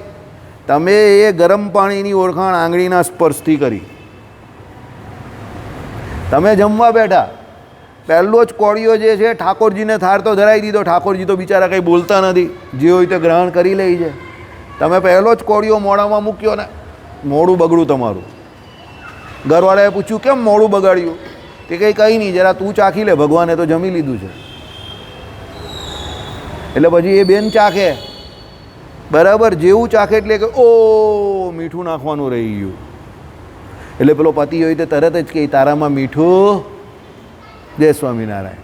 તમે એ ગરમ પાણીની ઓળખાણ આંગળીના સ્પર્શથી કરી. તમે જમવા બેઠા, પહેલો જ કોળિયો જે છે ઠાકોરજીને થાળ તો ધરાવી દીધો. ઠાકોરજી તો બિચારા કંઈ બોલતા નથી, જે હોય તે ગ્રહણ કરી લે છે. તમે પહેલો જ કોળિયો મોઢામાં મૂક્યો ને, મોઢું બગડ્યું તમારું. ઘરવાળાએ પૂછ્યું કેમ મોઢું બગાડ્યું? તે કંઈ નહીં, જરા તું ચાખી લે, ભગવાને તો જમી લીધું છે. એટલે પછી એ બેન ચાખે, બરાબર. જેવું ચાખે એટલે કે ઓ મીઠું નાખવાનું રહી ગયું. એટલે પેલો પતિ હોય તે તરત જ કહે તારામાં મીઠું. જય સ્વામિનારાયણ.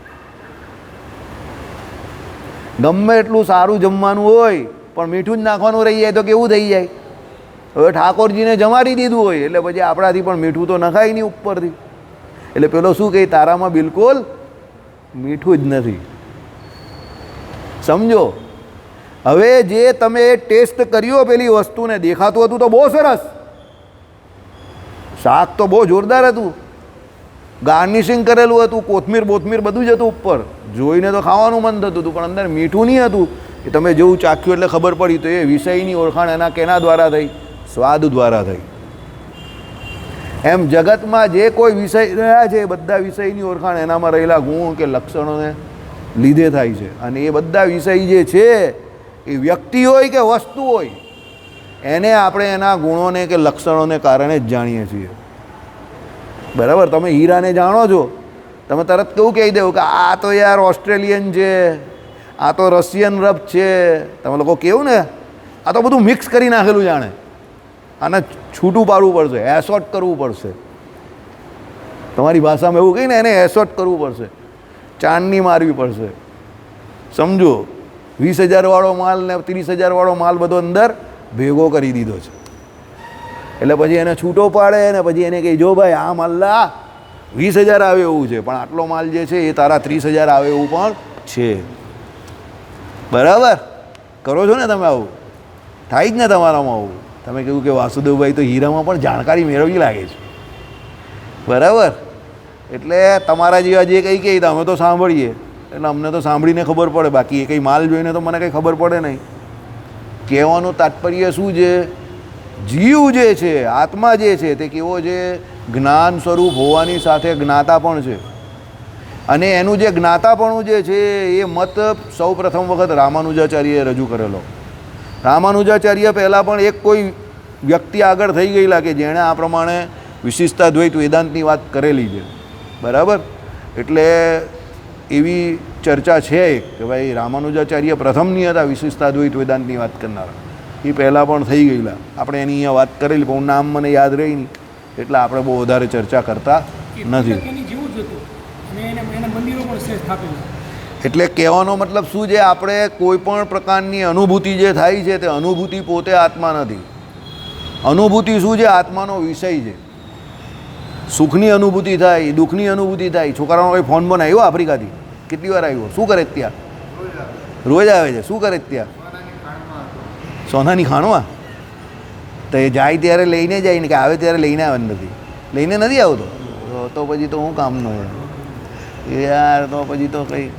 ગમે એટલું સારું જમવાનું હોય પણ મીઠું જ નાખવાનું રહી જાય તો કેવું થઈ જાય? હવે ઠાકોરજીને જમાડી દીધું હોય એટલે પછી આપણાથી પણ મીઠું તો નખાય નહીં ઉપરથી. એટલે પેલો શું કહે? તારામાં બિલકુલ મીઠું જ નથી. સમજો? હવે જે તમે ટેસ્ટ કર્યો પેલી વસ્તુને, દેખાતું હતું તો બહુ સરસ, શાક તો બહુ જોરદાર હતું, ગાર્નિશિંગ કરેલું હતું, કોથમીર બોથમીર બધું જ હતું ઉપર, જોઈને તો ખાવાનું મન થતું હતું, પણ અંદર મીઠું નહીં હતું. એ તમે જેવું ચાખ્યું એટલે ખબર પડી. તો એ વિષયની ઓળખાણ એના કેના દ્વારા થઈ? સ્વાદ દ્વારા થઈ. એમ જગતમાં જે કોઈ વિષય રહ્યા છે એ બધા વિષયની ઓળખાણ એનામાં રહેલા ગુણ કે લક્ષણોને લીધે થાય છે. અને એ બધા વિષય જે છે એ વ્યક્તિ હોય કે વસ્તુ હોય, એને આપણે એના ગુણોને કે લક્ષણોને કારણે જ જાણીએ છીએ. બરાબર? તમે હીરાને જાણો છો, તમે તરત કેવું કહી દેવું કે આ તો યાર ઓસ્ટ્રેલિયન છે, આ તો રશિયન રફ છે. તમે લોકો કેવું ને, આ તો બધું મિક્સ કરી નાખેલું જાણે, આને છૂટું પાડવું પડશે, એસોટ કરવું પડશે. તમારી ભાષામાં એવું કહીને એને એસોટ કરવું પડશે, ચાંદની મારવી પડશે. સમજો? 20,000 વાળો માલ ને 30,000 વાળો માલ બધો અંદર ભેગો કરી દીધો છે. એટલે પછી એને છૂટો પાડે ને પછી એને કહે જો ભાઈ આ માલ લા 20,000 આવે એવું છે, પણ આટલો માલ જે છે એ તારા 30,000 આવે એવું પણ છે. બરાબર? કરો છો ને તમે આવું? થાય જ ને તમારામાં આવું? તમે કહ્યું કે વાસુદેવભાઈ તો હીરામાં પણ જાણકારી મેળવી લાગે છે. બરાબર? એટલે તમારા જેવા જે કંઈ કહે અમે તો સાંભળીએ, એટલે અમને તો સાંભળીને ખબર પડે, બાકી એ કંઈ માલ જોઈને તો મને કંઈ ખબર પડે નહીં. કહેવાનું તાત્પર્ય શું છે? જીવ જે છે, આત્મા જે છે તે કેવો છે? જ્ઞાન સ્વરૂપ હોવાની સાથે જ્ઞાતા પણ છે. અને એનું જે જ્ઞાતાપણું જે છે એ મત સૌ પ્રથમ વખત રામાનુજાચાર્યએ રજૂ કરેલો. રામાનુજાચાર્ય પહેલાં પણ એક કોઈ વ્યક્તિ આગળ થઈ ગયેલા કે જેણે આ પ્રમાણે વિશિષ્ટાદ્વૈત વેદાંતની વાત કરેલી છે. બરાબર? એટલે એવી ચર્ચા છે કે ભાઈ રામાનુજાચાર્ય પ્રથમની હતા વિશિષ્ટાદ્વૈત વેદાંતની વાત કરનારા. એ પહેલાં પણ થઈ ગયેલા. આપણે એની અહીંયા વાત કરેલી પણ નામ મને યાદ રહી નહીં, એટલે આપણે બહુ વધારે ચર્ચા કરતા નથી. એટલે કહેવાનો મતલબ શું છે? આપણે કોઈ પણ પ્રકારની અનુભૂતિ જે થાય છે તે અનુભૂતિ પોતે આત્મા નથી. અનુભૂતિ શું છે? આત્માનો વિષય છે. સુખની અનુભૂતિ થાય, દુઃખની અનુભૂતિ થાય. છોકરાનો કોઈ ફોન બોન આવ્યો આફ્રિકાથી? કેટલી વાર આવ્યો? શું કરે ત્યાં? રોજ આવે છે. શું કરે ત્યાં? સોનાની ખાણમાં. તો એ જાય ત્યારે લઈને જાય ને કે આવે ત્યારે લઈને આવે નથી? લઈને નથી આવતો તો પછી તો હું કામનો યાર. તો પછી તો કંઈ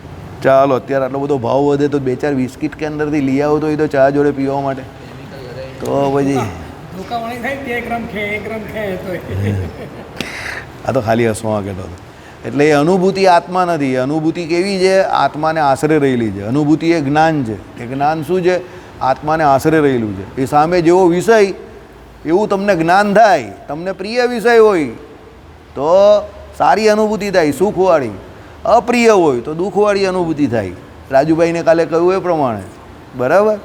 ચાલો અત્યારે આટલો બધો ભાવ વધે તો 2-4 બિસ્કિટ કે અંદરથી લઈ આવતો હોય તો ચા જોડે પીવા માટે, તો પછી આ તો ખાલી હસવા કહેતો હતો. એટલે એ અનુભૂતિ આત્મા નથી. અનુભૂતિ કેવી છે? આત્માને આશરે રહેલી છે. અનુભૂતિ એ જ્ઞાન છે. એ જ્ઞાન શું છે? આત્માને આશરે રહેલું છે. એ સામે જેવો વિષય એવું તમને જ્ઞાન થાય. તમને પ્રિય વિષય હોય તો સારી અનુભૂતિ થાય, સુખવાળી. અપ્રિય હોય તો દુઃખવાળી અનુભૂતિ થાય. રાજુભાઈને કાલે કહ્યું એ પ્રમાણે, બરાબર?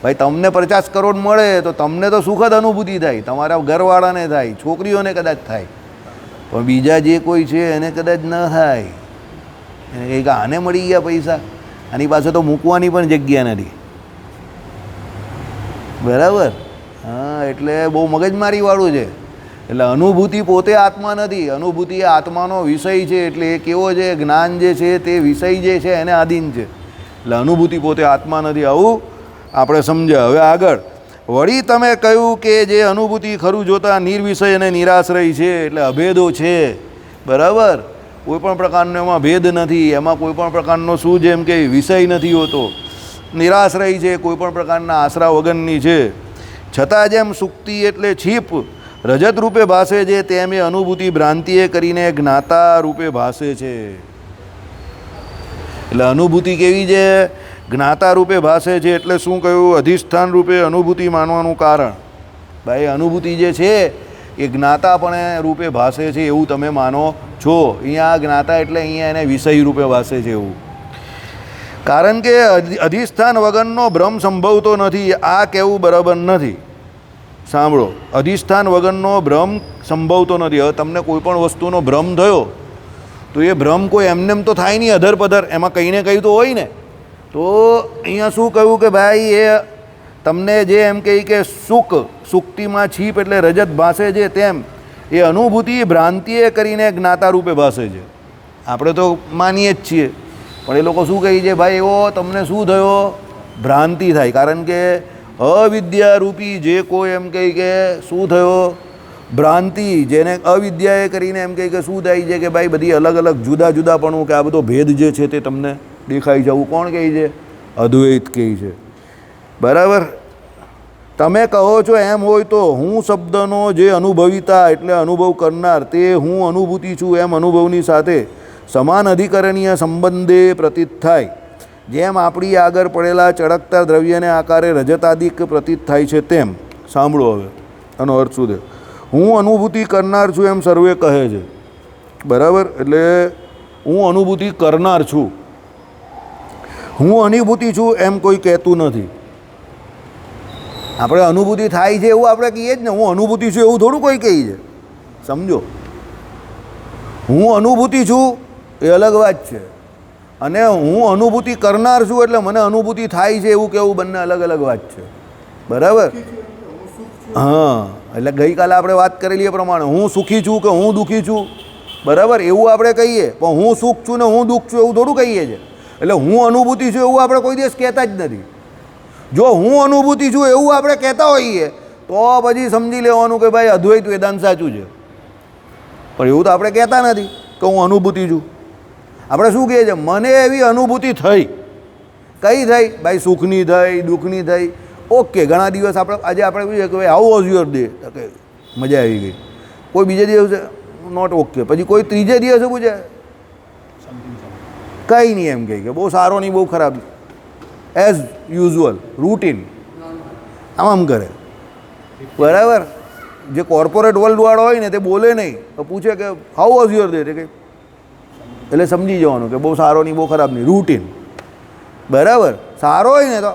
ભાઈ તમને 50 કરોડ મળે તો તમને તો સુખદ અનુભૂતિ થાય, તમારા ઘરવાળાને થાય, છોકરીઓને કદાચ થાય, પણ બીજા જે કોઈ છે એને કદાચ ન થાય. એને કંઈક આને મળી ગયા પૈસા, આની પાસે તો મૂકવાની પણ જગ્યા નથી, બરાબર? હા, એટલે બહુ મગજમારીવાળું છે. એટલે અનુભૂતિ પોતે આત્મા નથી, અનુભૂતિ એ આત્માનો વિષય છે. એટલે એ કેવો છે? જ્ઞાન જે છે તે વિષય જે છે એને આધીન છે. એટલે અનુભૂતિ પોતે આત્મા નથી, આવું આપણે સમજ્યા. હવે આગળ વળી તમે કહ્યું કે જે અનુભૂતિ ખરું જોતા નિર્વિષય અને નિરાશ્રય છે, એટલે અભેદો છે, બરાબર? કોઈ પણ પ્રકારનો એમાં ભેદ નથી, એમાં કોઈ પણ પ્રકારનો શું જેમ કે વિષય નથી હોતો, નિરાશ્રય છે, કોઈ પણ પ્રકારના આશરા વગરની છે. છતાં જેમ સુક્તિ એટલે છીપ રજત રૂપે ભાસે છે, તેમ એ અનુભૂતિ ભ્રાંતિએ કરીને જ્ઞાતા રૂપે ભાસે છે. એટલે અનુભૂતિ કેવી છે? જ્ઞાતા રૂપે ભાસે છે. એટલે શું કહ્યું? અધિષ્ઠાન રૂપે અનુભૂતિ માનવાનું કારણ. ભાઈ અનુભૂતિ જે છે એ જ્ઞાતાપણે રૂપે ભાસે છે એવું તમે માનો છો. અહીંયા જ્ઞાતા એટલે અહીંયા એને વિષય રૂપે ભાસે છે એવું. કારણ કે અધિષ્ઠાન વગરનો ભ્રમ સંભવતો નથી. આ કહેવું બરાબર નથી. સાંભળો, અધિષ્ઠાન વગરનો ભ્રમ સંભવતો નથી. હવે તમને કોઈ પણ વસ્તુનો ભ્રમ થયો તો એ ભ્રમ કોઈ એમનેમ તો થાય નહીં, અધર પધર, એમાં કંઈ ને કંઈ તો હોય ને. તો અહીંયા શું કહ્યું કે ભાઈ એ તમને જે એમ કહે કે સુક્તિમાં છીપ એટલે રજત ભાસે છે, તેમ એ અનુભૂતિ ભ્રાંતિએ કરીને જ્ઞાતા રૂપે ભાસે છે. આપણે તો માનીએ જ છીએ, પણ એ લોકો શું કહે છે? ભાઈ એવો તમને શું થયો? ભ્રાંતિ થાય. કારણ કે અવિદ્યારૂપી જે કોઈ એમ કહે કે શું થયો? ભ્રાંતિ. જેને અવિદ્યાએ કરીને એમ કહે કે શું થાય છે? કે ભાઈ બધી અલગ અલગ જુદા જુદાપણું, કે આ બધો ભેદ જે છે તે તમને દેખાઈ જવું. કોણ કહે છે? અદ્વૈત કહે છે, બરાબર? તમે કહો છો એમ હોય તો હું શબ્દનો જે અનુભવિતા એટલે અનુભવ કરનાર તે હું અનુભૂતિ છું એમ અનુભવની સાથે સમાન અધિકરણીય સંબંધે પ્રતીત થાય. જેમ આપણી આગળ પડેલા ચળકતા દ્રવ્યને આકારે રજતાદિક પ્રતીત થાય છે તેમ. સાંભળો હવે આનો અર્થ શું છે? હું અનુભૂતિ કરનાર છું એમ સર્વે કહે છે, બરાબર? એટલે હું અનુભૂતિ કરનાર છું, હું અનુભૂતિ છું એમ કોઈ કહેતું નથી. આપણે અનુભૂતિ થાય છે એવું આપણે કહીએ જ ને. હું અનુભૂતિ છું એવું થોડું કોઈ કહે છે, સમજો. હું અનુભૂતિ છું એ અલગ વાત છે, અને હું અનુભૂતિ કરનાર છું એટલે મને અનુભૂતિ થાય છે એવું કહેવું, બંને અલગ અલગ વાત છે, બરાબર? હા, એટલે ગઈકાલે આપણે વાત કરેલી એ પ્રમાણે હું સુખી છું કે હું દુઃખી છું, બરાબર? એવું આપણે કહીએ, પણ હું સુખ છું ને હું દુઃખ છું એવું થોડું કહીએ છીએ. એટલે હું અનુભૂતિ છું એવું આપણે કોઈ દિવસ કહેતા જ નથી. જો હું અનુભૂતિ છું એવું આપણે કહેતા હોઈએ તો પછી સમજી લેવાનું કે ભાઈ અદ્વૈત વેદાંત સાચું છે. પણ એવું તો આપણે કહેતા નથી કે હું અનુભૂતિ છું. આપણે શું કહીએ છીએ? મને એવી અનુભૂતિ થઈ. કઈ થઈ? ભાઈ સુખની થઈ, દુઃખની થઈ. ઓકે, ઘણા દિવસ આજે આપણે પૂછીએ કે ભાઈ હાઉ વોઝ યોર ડે, કે મજા આવી ગઈ. કોઈ બીજે દિવસે નોટ ઓકે. પછી કોઈ ત્રીજે દિવસે પૂછે કંઈ નહીં, એમ કહે કે બહુ સારો નહીં, બહુ ખરાબ, એઝ યુઝ્યુઅલ, રૂટીન, આમ કરે, બરાબર? જે કોર્પોરેટ વર્લ્ડવાળો હોય ને તે બોલે નહીં, તો પૂછે કે હાઉ વોઝ યોર ડે, કે એટલે સમજી જવાનું કે બહુ સારો નહીં, બહુ ખરાબ નહીં, રૂટીન, બરાબર? સારો હોય ને તો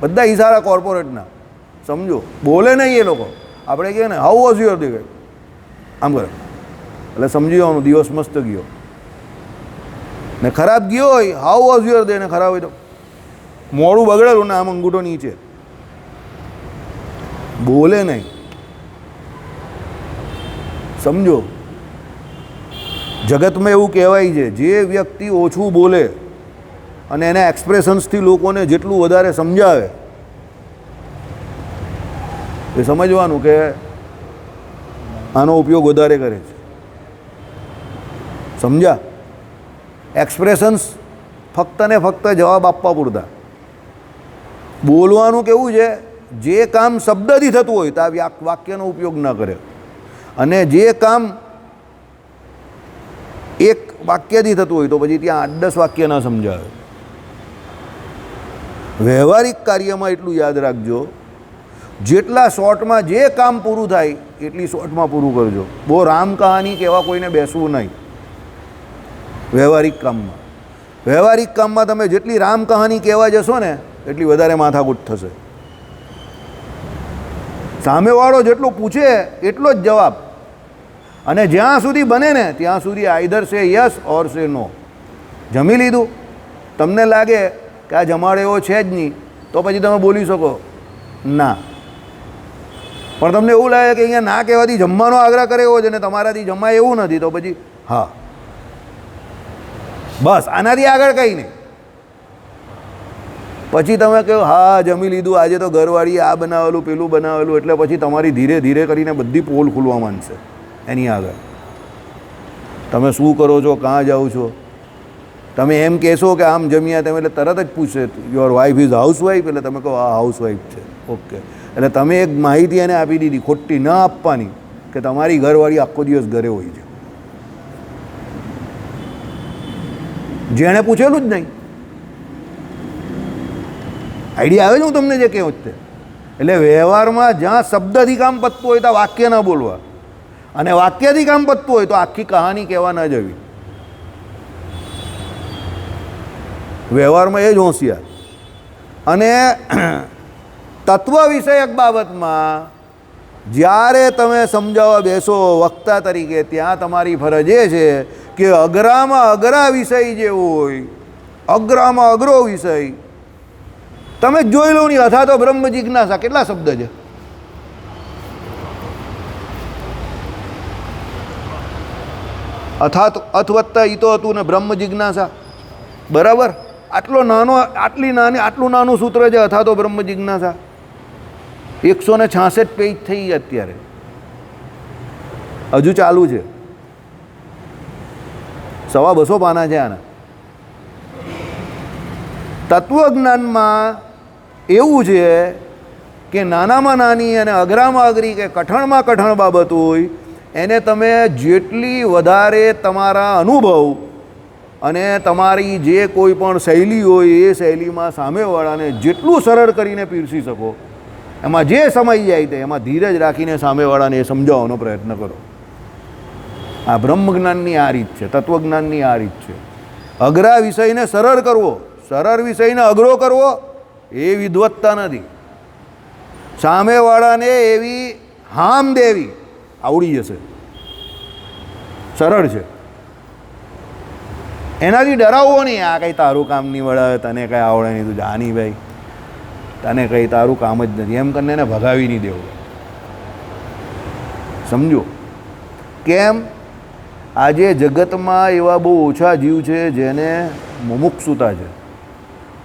બધા ઈશારા કોર્પોરેટના, સમજો. બોલે નહીં એ લોકો. આપણે કહીએ ને હાઉ વોઝ યોર ડે, આમ કરે એટલે સમજી જવાનું દિવસ મસ્ત ગયો. ને ખરાબ ગયો હોય હાઉ વોઝ યોર ડે, ને ખરાબ હોય તો મોડું બગડેલું ને આમ અંગૂઠો નીચે, બોલે નહીં, સમજો. જગતમાં એવું કહેવાય છે જે વ્યક્તિ ઓછું બોલે અને એના એક્સપ્રેશન્સથી લોકોને જેટલું વધારે સમજાવે એ સમજવાનું કે આનો ઉપયોગ વધારે કરે છે. સમજ્યા? એક્સપ્રેશન્સ ફક્ત ને ફક્ત જવાબ આપવા પૂરતા. બોલવાનું કેવું છે? જે કામ શબ્દથી થતું હોય તો આ વાક્યનો ઉપયોગ ન કરે, અને જે કામ એક વાક્યથી થતું હોય તો પછી ત્યાં 8-10 વાક્ય ન સમજાવે. વ્યવહારિક કાર્યમાં એટલું યાદ રાખજો, જેટલા શોર્ટમાં જે કામ પૂરું થાય એટલી શોર્ટમાં પૂરું કરજો. બહુ રામ કહાની કહેવા કોઈને બેસવું નહીં. વ્યવહારિક કામમાં તમે જેટલી રામ કહાની કહેવા જશો ને એટલી વધારે માથાકૂટ થશે. સામેવાળો જેટલું પૂછે એટલો જ જવાબ, અને જ્યાં સુધી બને ને ત્યાં સુધી આઈધર સે યસ ઓર સે નો. જમી લીધું, તમને લાગે કે આ જમાડો એવો છે જ નહીં તો પછી તમે બોલી શકો ના, પણ તમને એવું લાગે કે અહીંયા ના કહેવાથી જમવાનો આગ્રહ કરે એવો છે ને તમારાથી જમાય એવું નથી તો પછી હા, બસ આનાથી આગળ કંઈ નહીં. પછી તમે કહો હા જમી લીધું, આજે તો ઘરવાળી આ બનાવેલું પેલું બનાવેલું, એટલે પછી તમારી ધીરે ધીરે કરીને બધી પોલ ખુલવા માંડશે એની આગળ. તમે શું કરો છો, કાં જાઓ છો, તમે એમ કહેશો કે આમ જમ્યા, તમે એટલે તરત જ પૂછશે યોર વાઇફ ઇઝ હાઉસવાઇફ, એટલે તમે કહો આ હાઉસવાઇફ છે, ઓકે. એટલે તમે એક માહિતી એને આપી દીધી, ખોટી ન આપવાની, કે તમારી ઘરવાળી આખો દિવસ ઘરે હોય છે, જેણે પૂછેલું જ નહીં. આઈડિયા આવે છે હું તમને જે કહું તે? એટલે વ્યવહારમાં જ્યાં શબ્દથી કામ પતતું હોય તો વાક્ય ન બોલવા, અને વાક્યથી કામ પતતું હોય તો આખી કહાની કહેવા ન જવી. વ્યવહારમાં એ જ હોશિયાર. અને તત્વ વિષયક બાબતમાં જ્યારે તમે સમજાવવા બેસો વક્તા તરીકે, ત્યાં તમારી ફરજ એ છે કે અઘરામાં અઘરા વિષય જે હોય, અઘરામાં અઘરો વિષય તમે જોઈ લો નહીં. અથવા તો બ્રહ્મ જિજ્ઞાસા કેટલા શબ્દ છે? અથવત્તા ઈતો હતું ને બ્રહ્મ જિજ્ઞાસા, બરાબર? આટલું નાનું સૂત્ર છે અથવા તો બ્રહ્મ જિજ્ઞાસા. 166 પેજ થઈ અત્યારે, હજુ ચાલુ છે. 250 પાના છે આના. તત્વજ્ઞાનમાં એવું છે કે નાનામાં નાની અને અઘરામાં અઘરી કે કઠણમાં કઠણ બાબત હોય એને તમે જેટલી વધારે તમારા અનુભવ અને તમારી જે કોઈ પણ શૈલી હોય એ શૈલીમાં સામેવાળાને જેટલું સરળ કરીને પીરસી શકો, એમાં જે સમય જાય તે એમાં ધીરજ રાખીને સામેવાળાને એ સમજાવવાનો પ્રયત્ન કરો. આ બ્રહ્મજ્ઞાનની આ રીત છે, તત્વજ્ઞાનની આ રીત છે. અઘરા વિષયને સરળ કરવો, સરળ વિષયને અઘરો કરવો એ વિદ્વત્તા નથી. સામેવાળાને એવી હામ દેવી આવડી જશે, સરળ છે. એનાથી ડરાવવો નહીં, આ કંઈ તારું કામ નહીં વળે, તને કંઈ આવડે નહીં, તું જાની ભાઈ, તને કંઈ તારું કામ જ નથી, એમ કરીને એને ભગાવી નહીં દેવું. સમજો કેમ? આજે જગતમાં એવા બહુ ઓછા જીવ છે જેને મુમુક્ષુતા છે,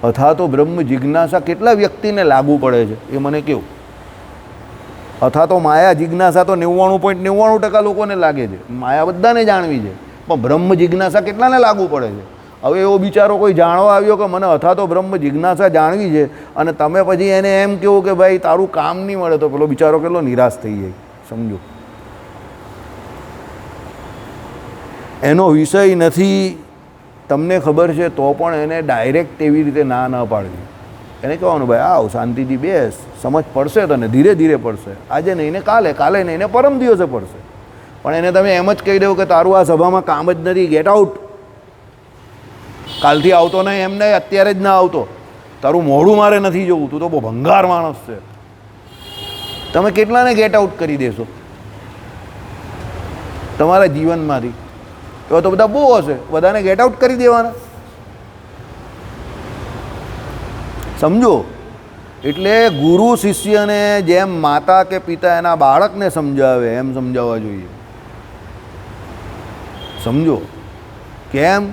અથવા તો બ્રહ્મ જિજ્ઞાસા કેટલા વ્યક્તિને લાગુ પડે છે એ મને કહું. અથવા તો માયા જિજ્ઞાસા તો 99.99% લોકોને લાગે છે, માયા બધાને જાણવી છે, પણ બ્રહ્મ જિજ્ઞાસા કેટલાને લાગુ પડે છે? હવે એવો બિચારો કોઈ જાણવા આવ્યો કે મને અથવા તો બ્રહ્મ જિજ્ઞાસા જાણવી છે, અને તમે પછી એને એમ કહો કે ભાઈ તારું કામ નહીં મળે, તો પેલો બિચારો કેટલો નિરાશ થઈ જાય. સમજો, એનો વિષય નથી, તમને ખબર છે તો પણ એને ડાયરેક્ટ એવી રીતે ના ન પાડવી. એને કહેવાનું ભાઈ આવ શાંતિથી બેસ, સમજ પડશે તને, ધીરે ધીરે પડશે, આજે નહીં ને કાલે, કાલે નહીં ને પરમ દિવસે પડશે. પણ એને તમે એમ જ કહી દો કે તારું આ સભામાં કામ જ નથી, ગેટ આઉટ, કાલથી આવતો નહીં, એમ નહીં અત્યારે જ ના આવતો, તારું મોઢું મારે નથી જોવું, તું તો બહુ ભંગાર માણસ છે. તમે કેટલાને ગેટ આઉટ કરી દેશો તમારા જીવનમાંથી? એવા તો બધા બહુ હશે, બધાને ગેટ આઉટ કરી દેવાના. સમજો, એટલે ગુરુ શિષ્યને જેમ માતા કે પિતા એના બાળકને સમજાવે એમ સમજાવવા જોઈએ. સમજો કેમ?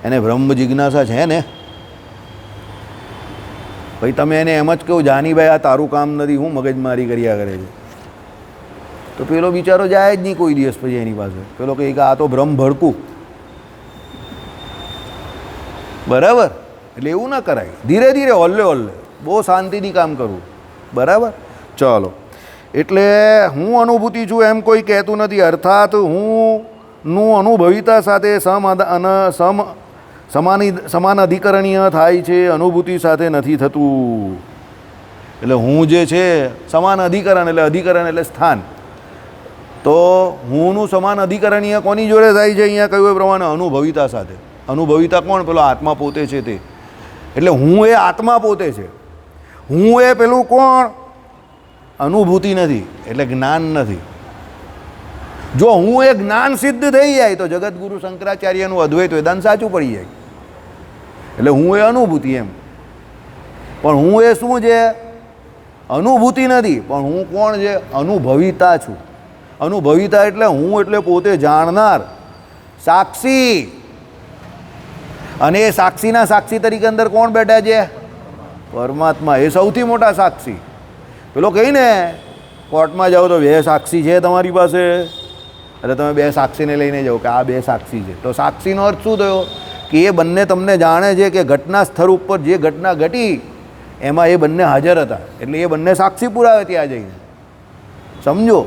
એને બ્રહ્મ જિજ્ઞાસા છે ને. ભાઈ તમે એને એમ જ કહો જાની ભાઈ આ તારું કામ નથી, હું મગજમારી કર્યા કરે છે, તો પેલો બિચારો જાય જ નહીં કોઈ દિવસ પછી એની પાસે. પેલો કહે કે આ તો બ્રહ્મ ભડકું, બરાબર? એટલે એવું ના કરાય, ધીરે ધીરે ઓલ્લે ઓલ્લે બહુ શાંતિથી કામ કરવું, બરાબર? ચાલો, એટલે હું અનુભૂતિ છું એમ કોઈ કહેતું નથી, અર્થાત હુંનું અનુભવિતા સાથે સમાન અધિકરણીય થાય છે, અનુભૂતિ સાથે નથી થતું. એટલે હું જે છે સમાન અધિકરણ, એટલે અધિકરણ એટલે સ્થાન, તો હુંનું સમાન અધિકરણીય કોની જોડે થાય છે? અહીંયા કહ્યું એ પ્રમાણે અનુભવિતા સાથે. અનુભવિતા કોણ? પેલો આત્મા પોતે છે તે. એટલે હું એ આત્મા પોતે છે. હું એ પેલું કોણ? અનુભૂતિ નથી, એટલે જ્ઞાન નથી. જો હું એ જ્ઞાન સિદ્ધ થઈ જાય તો જગતગુરુ શંકરાચાર્યનું અદ્વૈત વેદાંત સાચું પડી જાય. એટલે હું એ અનુભૂતિ એમ. પણ હું એ શું છે? અનુભૂતિ નથી, પણ હું કોણ છે? અનુભવિતા છું. અનુભવિતા એટલે હું એટલે પોતે જાણનાર, સાક્ષી. અને એ સાક્ષીના સાક્ષી તરીકે અંદર કોણ બેઠા છે? પરમાત્મા. એ સૌથી મોટા સાક્ષી. પેલો કહીને કોર્ટમાં જાઓ તો 2 સાક્ષી છે તમારી પાસે, એટલે તમે 2 સાક્ષીને લઈને જાઓ કે આ 2 સાક્ષી છે. તો સાક્ષીનો અર્થ શું થયો? કે એ બંને તમને જાણે છે કે ઘટના સ્થળ ઉપર જે ઘટના ઘટી એમાં એ બંને હાજર હતા, એટલે એ બંને સાક્ષી પુરાવે ત્યાં જઈને. સમજો?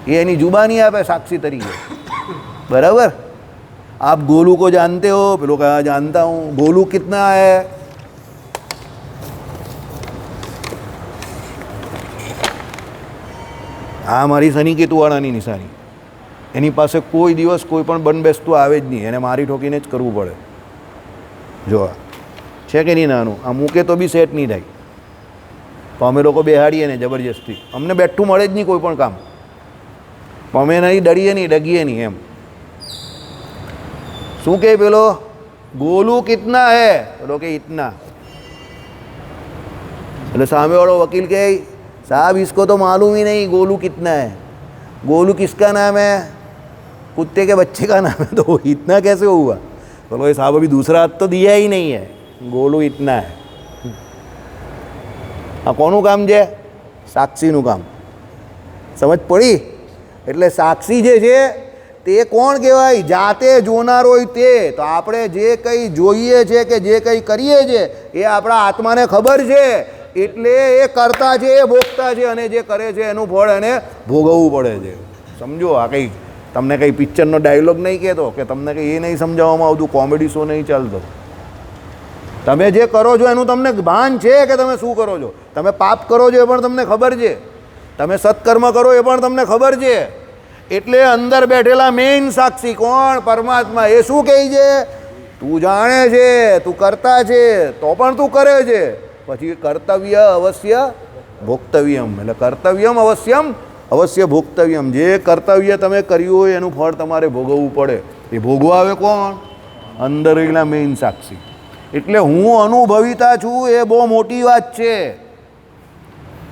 એ એની જુબાની આપે સાક્ષી તરીકે. बराबर? आप गोलू को जानते हो? पेलो कहा जानता हूँ. गोलू कितना है? આ મારી શનિ કેતુવાળાની નિશાની. એની પાસે કોઈ દિવસ કોઈ પણ બંધબેસતું આવે જ નહીં, એને મારી ઠોકીને જ કરવું પડે. જો છે કે નહીં નાનું? આ મૂકે તો બી સેટ નહીં થાય. તો અમે લોકો બેહાડીએ ને જબરજસ્તી, અમને બેઠું મળે જ નહીં કોઈ પણ કામ. અમે નહીં ડરીએ નહીં, ડગીએ નહીં એમ. શું કહે પેલો? ગોલુ કિતના હે? પેલો કે ઇતના. એટલે સામેવાળો વકીલ કહે साहब इसको तो मालूम ही नहीं गोलू कितना है. गोलू किसका नाम है? कुत्ते के बच्चे का नाम है. तो इतना कैसे हुआ? बोलो ये साहब अभी दूसरा हाथ तो दिया ही नहीं है, गोलू इतना है. આ કોનું કામ છે? સાક્ષીનું કામ. સમજ પડી? એટલે સાક્ષી જે છે તે કોણ કહેવાય? જાતે જોનાર હોય તે. તો આપણે જે કંઈ જોઈએ છે કે જે કંઈ કરીએ છીએ એ આપણા આત્માને ખબર છે, એટલે એ કરતા છે, એ ભોગતા છે, અને જે કરે છે એનું ફળ એને ભોગવવું પડે છે. સમજો? આ કંઈ તમને કંઈ પિક્ચરનો ડાયલોગ નહીં કહેતો કે તમને કંઈ એ નહીં સમજાવવામાં આવતું, કોમેડી શો નહીં ચાલતો. તમે જે કરો છો એનું તમને ભાન છે કે તમે શું કરો છો. તમે પાપ કરો છો એ પણ તમને ખબર છે, તમે સત્કર્મ કરો એ પણ તમને ખબર છે. એટલે અંદર બેઠેલા મેઇન સાક્ષી કોણ? પરમાત્મા. એ શું કહે છે? તું જાણે છે, તું કરતા છે, તો પણ તું કરે છે. પછી કર્તવ્ય અવશ્ય ભોક્તવ્યમ. એટલે કર્તવ્યમ અવશ્યમ અવશ્ય ભોક્તવ્યમ. જે કર્તવ્ય તમે કર્યું હોય એનું ફળ તમારે ભોગવવું પડે. એ ભોગવા આવે કોણ? અંદર રહેલા મેઇન સાક્ષી. એટલે હું અનુભવિતા છું એ બહુ મોટી વાત છે.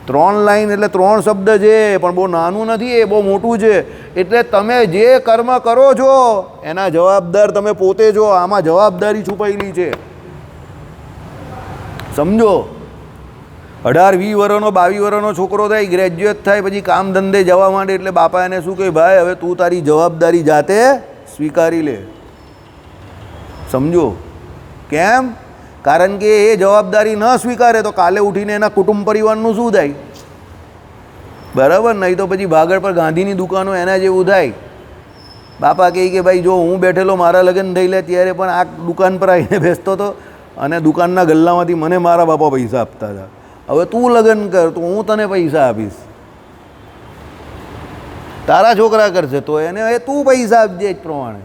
3 લાઈન એટલે 3 શબ્દ છે, પણ બહુ નાનું નથી, એ બહુ મોટું છે. એટલે તમે જે કર્મ કરો છો એના જવાબદાર તમે પોતે છો. આમાં જવાબદારી છુપાયેલી છે. સમજો? 18-20 વર્ષનો 22 વર્ષનો છોકરો થાય, ગ્રેજ્યુએટ થાય, પછી કામ ધંધે જવા માંડે એટલે બાપા એને શું કહે? ભાઈ હવે તું તારી જવાબદારી જાતે સ્વીકારી લે. સમજો? કેમ? કારણ કે એ જવાબદારી ન સ્વીકારે તો કાલે ઉઠીને એના કુટુંબ પરિવારનું શું થાય? બરાબર? નહીં તો પછી ભાગળ પર ગાંધીની દુકાનો એના જેવું થાય. બાપા કહે કે ભાઈ જો હું બેઠેલો મારા લગ્ન થઈ લે ત્યારે પણ આ દુકાન પર આવીને બેસતો હતો અને દુકાનના ગલ્લામાંથી મને મારા બાપા પૈસા આપતા હતા. હવે તું લગ્ન કર તો હું તને પૈસા આપીશ. તારા છોકરા કરશે તો એને હવે તું પૈસા આપજે જ પ્રમાણે.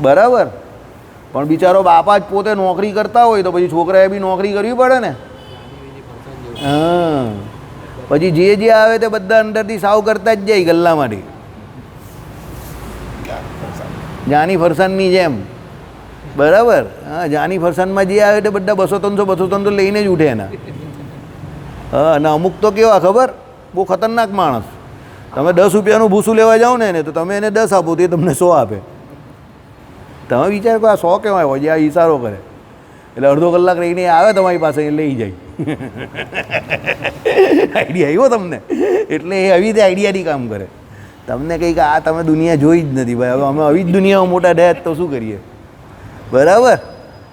બરાબર? પણ બિચારો બાપા જ પોતે નોકરી કરતા હોય તો પછી છોકરાએ બી નોકરી કરવી પડે ને. હા, પછી જે આવે તે બધા અંદરથી સાવ કરતા જ જાય ગલ્લામાંથી, જાની ફરસાણની જેમ. બરાબર? હા, જાની ફરસાણમાં જે આવે તે બધા 200-300 લઈને જ ઉઠે એના. હા, અને અમુક તો કેવા ખબર? બહુ ખતરનાક માણસ. તમે 10 રૂપિયાનું ભૂસું લેવા જાઓ ને તો તમે એને 10 આપો તો એ તમને 100 આપે. તમે વિચાર કરો આ 100 કેવાય હોય? જે આ ઈશારો કરે એટલે અડધો કલાક રહીને આવે તમારી પાસે, એ લઈ જાય. આઈડિયા આવ્યો તમને? એટલે એ આવી રીતે આઈડિયાથી કામ કરે. તમને કંઈક આ તમે દુનિયા જોઈ જ નથી ભાઈ. હવે અમે આવી જ દુનિયામાં મોટા ડેટ તો શું કરીએ? બરાબર?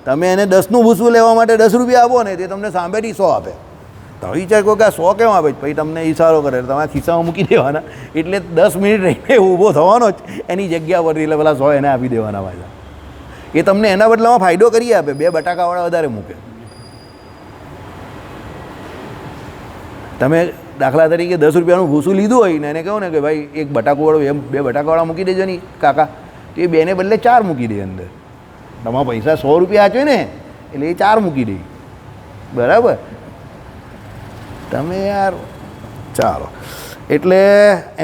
તમે એને 10નું ભૂસું લેવા માટે 10 રૂપિયા આપો ને તે તમને સાંભળેથી 100 આપે. તમે વિચાર કરો કે આ 100 કેમ આપે? પછી તમને ઈશારો કરે, તમારા ખિસ્સામાં મૂકી દેવાના. એટલે 10 મિનિટ રહીને ઊભો થવાનો જ એની જગ્યા પરથી, એટલે પેલા 100 એને આપી દેવાના પાછા. એ તમને એના બદલામાં ફાયદો કરી આપે. 2 બટાકાવાળા વધારે મૂકે. તમે દાખલા તરીકે 10 રૂપિયાનું ભૂસું લીધું હોય ને એને કહો ને કે ભાઈ 1 બટાકુવાળું 2 બટાકાવાળા મૂકી દેજો નહીં કાકા, તો એ બેને બદલે 4 મૂકી દે અંદર. તમારા પૈસા 100 રૂપિયા આચવે ને એટલે એ 4 મૂકી દે. બરાબર? તમે યાર ચાલો, એટલે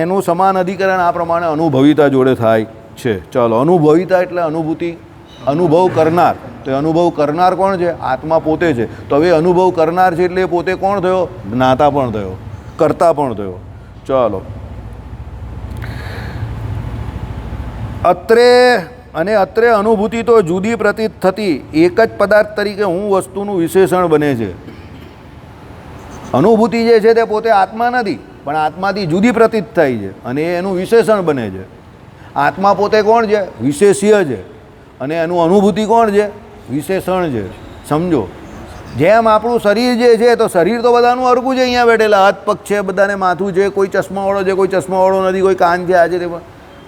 એનું સમાન અધિકરણ આ પ્રમાણે અનુભવિતા જોડે થાય છે. ચાલો, અનુભવિતા એટલે અનુભૂતિ, અનુભવ કરનાર. તો એ અનુભવ કરનાર કોણ છે? આત્મા પોતે છે. તો હવે અનુભવ કરનાર છે એટલે પોતે કોણ થયો? જ્ઞાતા પણ થયો, કર્તા પણ થયો. ચાલો, અત્રે અને અત્રે અનુભૂતિ તો જુદી પ્રતીત થતી એક જ પદાર્થ તરીકે હું વસ્તુનું વિશેષણ બને છે. અનુભૂતિ જે છે તે પોતે આત્મા નથી, પણ આત્માથી જુદી પ્રતીત થાય છે અને એનું વિશેષણ બને છે. આત્મા પોતે કોણ છે? વિશેષ્ય છે. અને એનું અનુભૂતિ કોણ છે? વિશેષણ છે. સમજો, જેમ આપણું શરીર જે છે, તો શરીર તો બધાનું હરખું છે. અહીંયા બેઠેલા હાથ પગ છે, બધાને માથું છે, કોઈ ચશ્માવાળો છે, કોઈ ચશ્માવાળો નથી, કોઈ કાન છે, આજે તે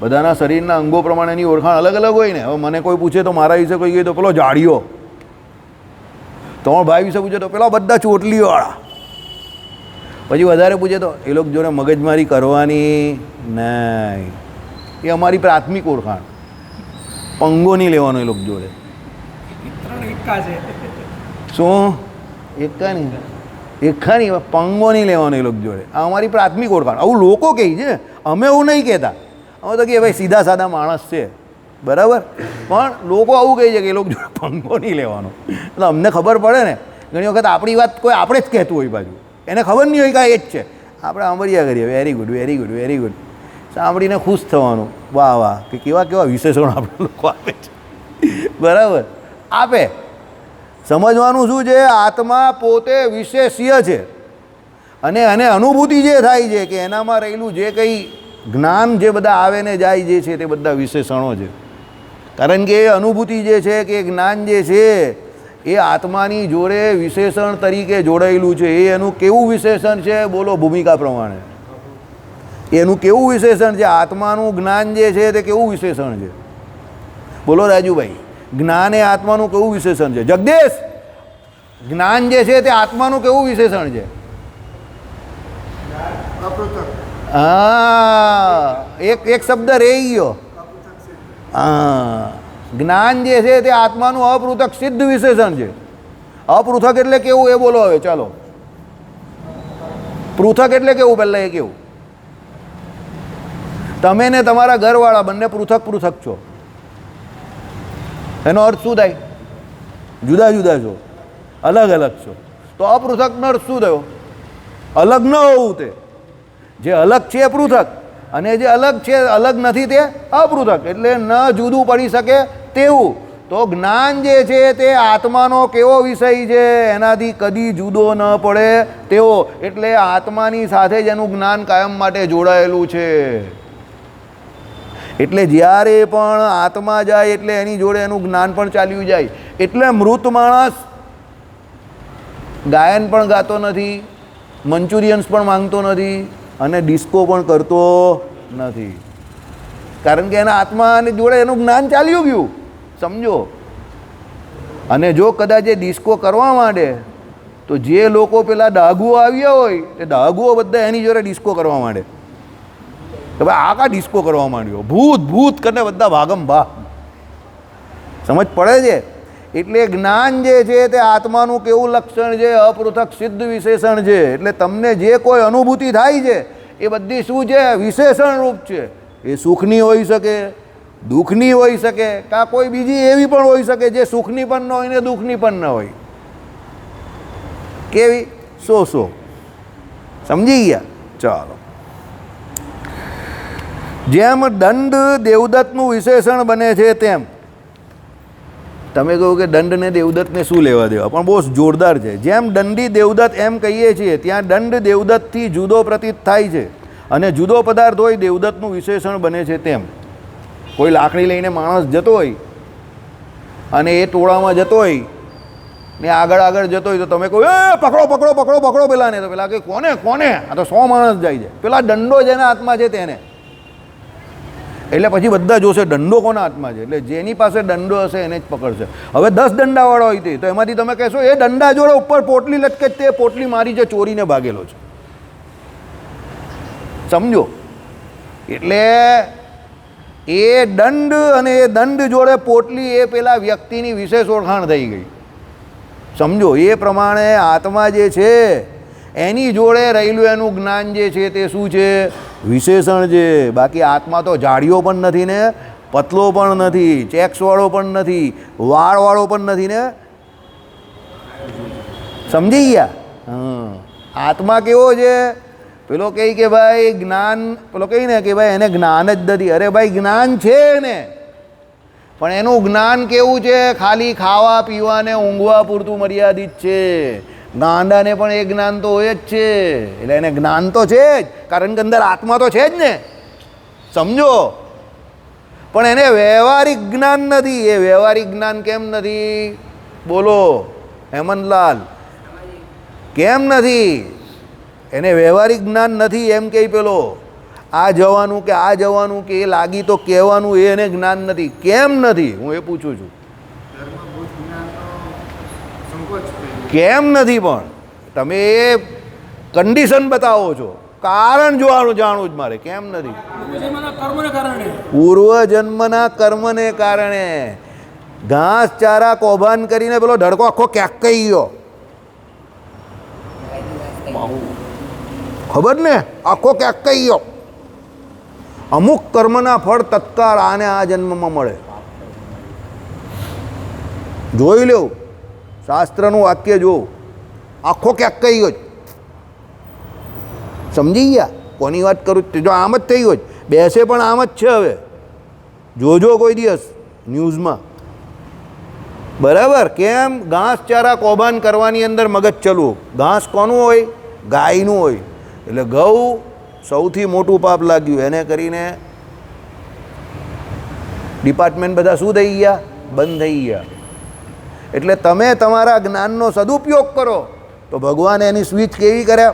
બધાના શરીરના અંગો પ્રમાણેની ઓળખાણ અલગ અલગ હોય ને. હવે મને કોઈ પૂછે તો મારા વિશે કોઈ કહે તો પેલો જાડિયો, તમારા ભાઈ વિશે પૂછે તો પેલા બધા ચોટલીવાળા, પછી વધારે પૂછે તો એ લોકો જોડે મગજમારી કરવાની નહીં. એ અમારી પ્રાથમિક ઓળખાણ. પંગો નહીં લેવાનો એ લોકો જોડે. શું? એકા નહીં, એકા નહીં, પંગો નહીં લેવાનો એ લોકો જોડે. આ અમારી પ્રાથમિક ઓળખાણ. આવું લોકો કહે છે, અમે એવું નહીં કહેતા. અમે તો કે ભાઈ સીધા સાદા માણસ છે, બરાબર? પણ લોકો આવું કહે છે કે એ લોકો જોડે પંગો નહીં લેવાનો. એટલે અમને ખબર પડે ને, ઘણી વખત આપણી વાત કોઈ આપણે જ કહેતું હોય, બાજુ એને ખબર નહીં હોય કે આ એ જ છે. આપણે સાંભળ્યા કરીએ, very good, very good, very good, સાંભળીને ખુશ થવાનું. વાહ વાહ, કે કેવા કેવા વિશેષણો આપણે લોકો આપે છે. બરાબર? આપે. સમજવાનું શું છે? આત્મા પોતે વિશેષ્ય છે અને એને અનુભૂતિ જે થાય છે કે એનામાં રહેલું જે કંઈ જ્ઞાન જે બધા આવે ને જાય જે છે તે બધા વિશેષણો છે. કારણ કે એ અનુભૂતિ જે છે કે જ્ઞાન જે છે એ આત્માની જોડે વિશેષણ તરીકે જોડાયેલું છે. એ એનું કેવું વિશેષણ છે? બોલો ભૂમિકા પ્રમાણે. એનું કેવું વિશેષણ છે? આત્માનું જ્ઞાન જે છે તે કેવું વિશેષણ છે? બોલો રાજુભાઈ, જ્ઞાન એ આત્માનું કેવું વિશેષણ છે? જગદીશ, જ્ઞાન જે છે તે આત્માનું કેવું વિશેષણ છે? હા, એક શબ્દ રહી ગયો. હા, જ્ઞાન જે છે તે આત્માનું અપૃથક સિદ્ધ વિશેષણ છે. અપૃથક એટલે કેવું એ બોલો હવે. ચાલો, પૃથક એટલે કેવું? પહેલાં એ કેવું? તમે ને તમારા ઘરવાળા બંને પૃથક પૃથક છો. એનો અર્થ શું થાય? જુદા જુદા છો, અલગ અલગ છો. તો અપૃથકનો અર્થ શું થયો? અલગ ન હોવું. તે જે અલગ છે એ પૃથક, અને જે અલગ છે, અલગ નથી તે અપૃથક. એટલે ન જુદું પડી શકે તેવું. તો જ્ઞાન જે છે તે આત્માનો કેવો વિષય છે? એનાથી કદી જુદો ન પડે તેવો. એટલે આત્માની સાથે જ એનું જ્ઞાન કાયમ માટે જોડાયેલું છે. એટલે જ્યારે પણ આત્મા જાય એટલે એની જોડે એનું જ્ઞાન પણ ચાલ્યું જાય. એટલે મૃત માણસ ગાયન પણ ગાતો નથી, મંચુરિયન્સ પણ માંગતો નથી અને ડિસ્કો પણ કરતો નથી. કારણ કે એના આત્માની જોડે એનું જ્ઞાન ચાલ્યું ગયું. સમજો. અને જો કદાચ એ ડિસ્કો કરવા માંડે તો જે લોકો પેલા ડાઘુઓ આવ્યા હોય તે ડાઘુઓ બધા એની જોડે ડિસ્કો કરવા માંડે કે ભાઈ આ કા ડિસ્કો કરવા માંડ્યો, ભૂત ભૂત કરીને બધા ભાગમ ભાગ. સમજ પડે છે? એટલે જ્ઞાન જે છે તે આત્માનું કેવું લક્ષણ છે? અપૃથક સિદ્ધ વિશેષણ છે. એટલે તમને જે કોઈ અનુભૂતિ થાય છે એ બધી શું છે? વિશેષણ રૂપ છે. એ સુખની હોઈ શકે, દુઃખની હોઈ શકે, કાં કોઈ બીજી એવી પણ હોઈ શકે જે સુખની પણ ન હોય ને દુઃખની પણ ન હોય. કેવી? સો સમજી ગયા? ચાલો. જેમ દંડ દેવદત્તનું વિશેષણ બને છે તેમ, તમે કહ્યું કે દંડ ને દેવદત્તને શું લેવા દેવા, પણ બહુ જોરદાર છે. જેમ દંડી દેવદત્ત એમ કહીએ છીએ, ત્યાં દંડ દેવદત્તથી જુદો પ્રતીત થાય છે અને જુદો પદાર્થ હોય દેવદત્તનું વિશેષણ બને છે તેમ. કોઈ લાકડી લઈને માણસ જતો હોય અને એ ટોળામાં જતો હોય ને આગળ આગળ જતો હોય તો તમે કહો એ પકડો પકડો પકડો પકડો પેલા ને, તો પેલા કે કોને કોને? આ તો 100 માણસ જાય છે. પેલા દંડો જેના હાથમાં છે તેને. એટલે પછી બધા જોશે દંડો કોના હાથમાં છે. એટલે જેની પાસે દંડો હશે એને જ પકડશે. હવે 10 દંડાવાળા હોય તો એમાંથી તમે કહેશો એ દંડા જોડે ઉપર પોટલી લટકે, તે પોટલી મારી જે ચોરીને ભાગેલો છે. સમજો? એટલે એ દંડ અને એ દંડ જોડે પોટલી એ પેલા વ્યક્તિની વિશેષ ઓળખાણ થઈ ગઈ. સમજો, એ પ્રમાણે આત્મા જે છે એની જોડે રહેલું એનું જ્ઞાન જે છે તે શું છે? વિશેષણ છે. બાકી આત્મા તો જાડિયો પણ નથી ને પતલો પણ નથી, ચેક્સવાળો પણ નથી, વાળવાળો પણ નથી ને. સમજી ગયા? હા. આત્મા કેવો છે? પેલો કહે કે ભાઈ જ્ઞાન, પેલો કહે ને કે ભાઈ એને જ્ઞાન જ નથી. અરે ભાઈ જ્ઞાન છે ને, પણ એનું જ્ઞાન કેવું છે? ખાલી ખાવા પીવાને ઊંઘવા પૂરતું મર્યાદિત છે. ગાંડાને પણ એ જ્ઞાન તો હોય જ છે. એટલે એને જ્ઞાન તો છે જ, કારણ કે અંદર આત્મા તો છે જ ને. સમજો, પણ એને વ્યવહારિક જ્ઞાન નથી. એ વ્યવહારિક જ્ઞાન કેમ નથી? બોલો હેમંતલાલ, કેમ નથી? એને વ્યવહારિક જ્ઞાન નથી એમ કે પેલો આ જવાનું કે આ જવાનું કે એ લાગી તો કહેવાનું, એ એને જ્ઞાન નથી. કેમ નથી? હું એ પૂછું છું. કેમ નથી? પણ તમે એ કન્ડિશન બતાવો છો, કારણ જોવાનું જાણવું જ મારે. કેમ નથી? પૂર્વજન્મના કર્મને કારણે. ઘાસ ચારા કૌભાંડ કરીને પેલો ધડકો આખો ક્યાંક કહી ગયો, ખબર ને? આખો ક્યાંક કહી ગયો. અમુક કર્મના ફળ તત્કાળ આને આ જન્મમાં મળે. જોઈ લેવું, શાસ્ત્રનું વાક્ય જોવું. આખો ક્યાંક કહી ગયો. સમજી ગયા કોની વાત કરું? જો આમ જ થઈ ગયો, બેસે પણ આમ જ છે. હવે જોજો કોઈ દિવસ ન્યૂઝમાં. બરાબર? કેમ? ઘાસ ચારા કૌભાંડ કરવાની અંદર મગજ ચલવું. ઘાસ કોનું હોય? ગાયનું હોય. એટલે ગૌ સૌથી મોટું પાપ લાગ્યું. એને કરીને ડિપાર્ટમેન્ટ બધા શું થઈ ગયા? બંધ થઈ ગયા. એટલે તમે તમારા જ્ઞાનનો સદુપયોગ કરો તો ભગવાન એની સ્વિચ કેવી કરે?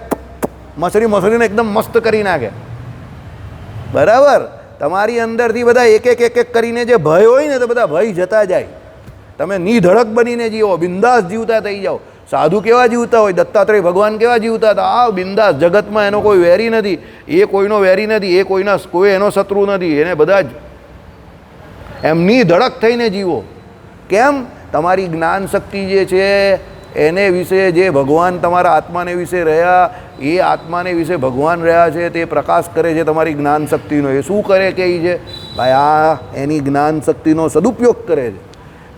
મસરીને એકદમ મસ્ત કરી નાખે. બરાબર? તમારી અંદરથી બધા એક એક કરીને જે ભય હોય ને, તો બધા ભય જતા જાય. તમે નિધડક બનીને જીવો, બિંદાસ જીવતા થઈ જાઓ. સાધુ કેવા જીવતા હોય? દત્તાત્રેય ભગવાન કેવા જીવતા હતા? આ બિંદાસ, જગતમાં એનો કોઈ વેરી નથી, એ કોઈનો વેરી નથી, એ કોઈ એનો શત્રુ નથી. એને બધા જ એમની ધડક થઈને જીવો. કેમ? તમારી જ્ઞાન શક્તિ જે છે એને વિશે, જે ભગવાન તમારા આત્માને વિશે રહ્યા, એ આત્માને વિશે ભગવાન રહ્યા છે, તે પ્રકાશ કરે છે તમારી જ્ઞાન શક્તિનો. એ શું કરે કે છે? ભાઈ આ એની જ્ઞાન શક્તિનો સદુપયોગ કરે છે.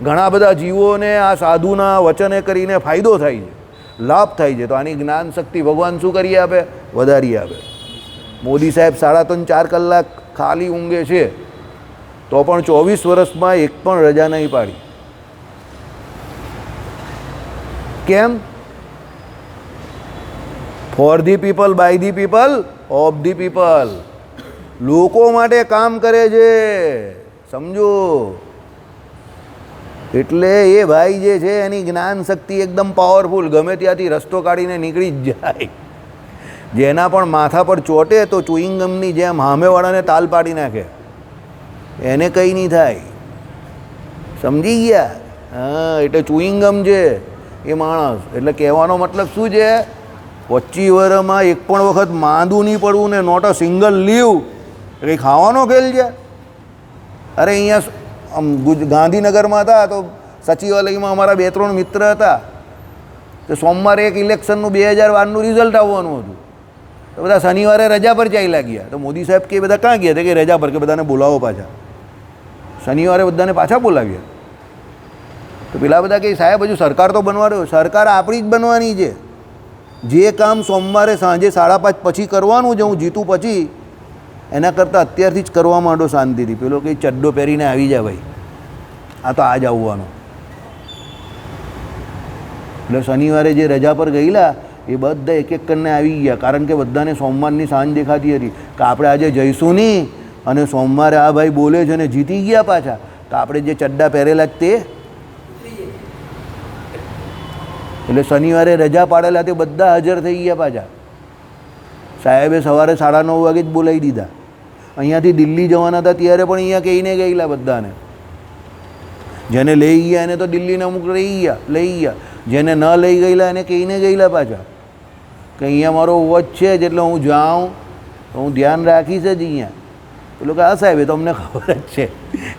ઘણા બધા જીવોને આ સાધુના વચને કરીને ફાયદો થાય છે, લાભ થાય છે. તો આની જ્ઞાન શક્તિ ભગવાન શું કરી આપે? વધારી આપે. મોદી સાહેબ 3.5-4 કલાક ખાલી ઊંઘે છે, તો પણ 24 વર્ષમાં એક પણ રજા નહીં પાડી. કેમ? For the people, by the people, of the people. લોકો માટે કામ કરે છે. સમજો. એટલે એ ભાઈ જે છે એની જ્ઞાન શક્તિ એકદમ પાવરફુલ. ગમે ત્યાંથી રસ્તો કાઢીને નીકળી જ જાય. જેના પણ માથા પર ચોટે તો ચુઈંગમની જેમ સામેવાળાને તાલ પાડી નાખે. એને કંઈ નહીં થાય. સમજી ગયા? હા. એટલે ચુઈંગમ છે એ માણસ. એટલે કહેવાનો મતલબ શું છે? 25 વર્ષમાં એક પણ વખત માંદું નહીં પડવું ને નોટ અ સિંગલ લીવ. કંઈ ખાવાનો ખેલ છે? અરે અહીંયા ગાંધીનગરમાં હતા તો સચિવાલયમાં અમારા 2-3 મિત્ર હતા. તો સોમવારે એક ઇલેક્શનનું 2012નું રિઝલ્ટ આવવાનું હતું. તો બધા શનિવારે રજા પર ચાલ્યા ગયા. તો મોદી સાહેબ કે બધા ક્યાં ગયા? કે રજા પર, કે બધાને બોલાવો પાછા. શનિવારે બધાને પાછા બોલાવ્યા. તો પેલા બધા કે સાહેબ હજુ સરકાર તો બનવાનો. સરકાર આપણી જ બનવાની છે. જે કામ સોમવારે સાંજે 5:30 પછી કરવાનું છે, હું જીતું પછી, એના કરતાં અત્યારથી જ કરવા માંડો શાંતિથી. પેલો કંઈ ચડ્ડો પહેરીને આવી જાય ભાઈ, આ તો આ જ આવવાનો. એટલે શનિવારે જે રજા પર ગયેલા એ બધા એક કરીને આવી ગયા. કારણ કે બધાને સોમવારની સાંજ દેખાતી હતી કે આપણે આજે જઈશું નહીં, અને સોમવારે આ ભાઈ બોલે છે અને જીતી ગયા પાછા, તો આપણે જે ચડ્ડા પહેરેલા તે. એટલે શનિવારે રજા પાડેલા તે બધા હાજર થઈ ગયા પાછા. સાહેબે સવારે 9:30 વાગે જ બોલાવી દીધા. અહીંયાથી દિલ્હી જવાના હતા ત્યારે પણ અહીંયા કહીને ગયેલા બધાને. જેને લઈ ગયા એને તો દિલ્હીને અમુક લઈ ગયા. જેને ન લઈ ગયેલા એને કહીને ગયેલા પાછા કે અહીંયા મારો વોચ છે જ, એટલે હું જાઉં તો હું ધ્યાન રાખીશ જ અહીંયા. પેલું કે હા સાહેબ એ તો અમને ખબર જ છે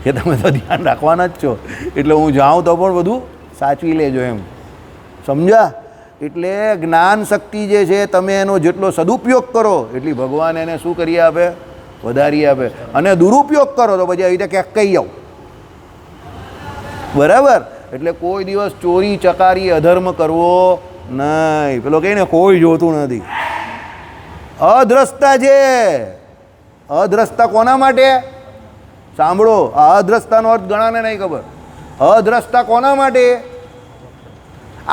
કે તમે તો ધ્યાન રાખવાના જ છો, એટલે હું જાઉં તો પણ બધું સાચવી લેજો એમ, સમજ્યા? એટલે જ્ઞાન શક્તિ જે છે તમે એનો જેટલો સદુપયોગ કરો એટલી ભગવાન એને શું કરી આપે? વધારી આપે. અને દુરુપયોગ કરો તો પછી આવી રીતે ક્યાંક કહી જાઓ, બરાબર? એટલે કોઈ દિવસ ચોરી ચકારી અધર્મ કરવો નહીં. પેલો કહે ને કોઈ જોતું નથી. અદ્રષ્ટા છે. અદ્રષ્ટા કોના માટે? સાંભળો, આ અદ્રષ્ટાનો અર્થ ઘણાને નહીં ખબર. અદ્રષ્ટા કોના માટે?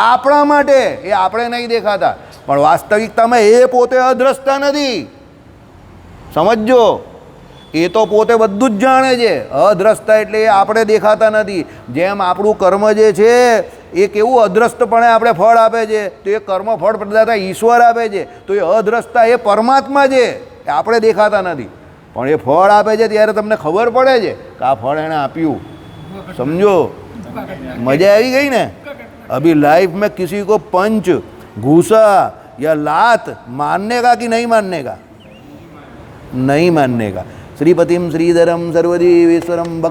આપણા માટે. એ આપણે નહીં દેખાતા, પણ વાસ્તવિકતામાં એ પોતે અદ્રષ્ટા નથી, સમજજો. એ તો પોતે બધું જ જાણે છે. અદ્રષ્ટા એટલે એ આપણે દેખાતા નથી. જેમ આપણું કર્મ જે છે એ કેવું અદ્રષ્ટપણે આપણે ફળ આપે છે, તો એ કર્મ ફળ પ્રદાતા ઈશ્વર આપે છે. તો એ અદ્રષ્ટા એ પરમાત્મા છે, એ આપણે દેખાતા નથી, પણ એ ફળ આપે છે ત્યારે તમને ખબર પડે છે કે આ ફળ એણે આપ્યું. समझो, मजा आई गई ना? अभी लाइफ में किसी को पंच, घूसा या लात मानने का कि नहीं मानने का? नहीं मानने का. श्रीपतिम श्रीधरम सर्वजीवेश्वरम भक्त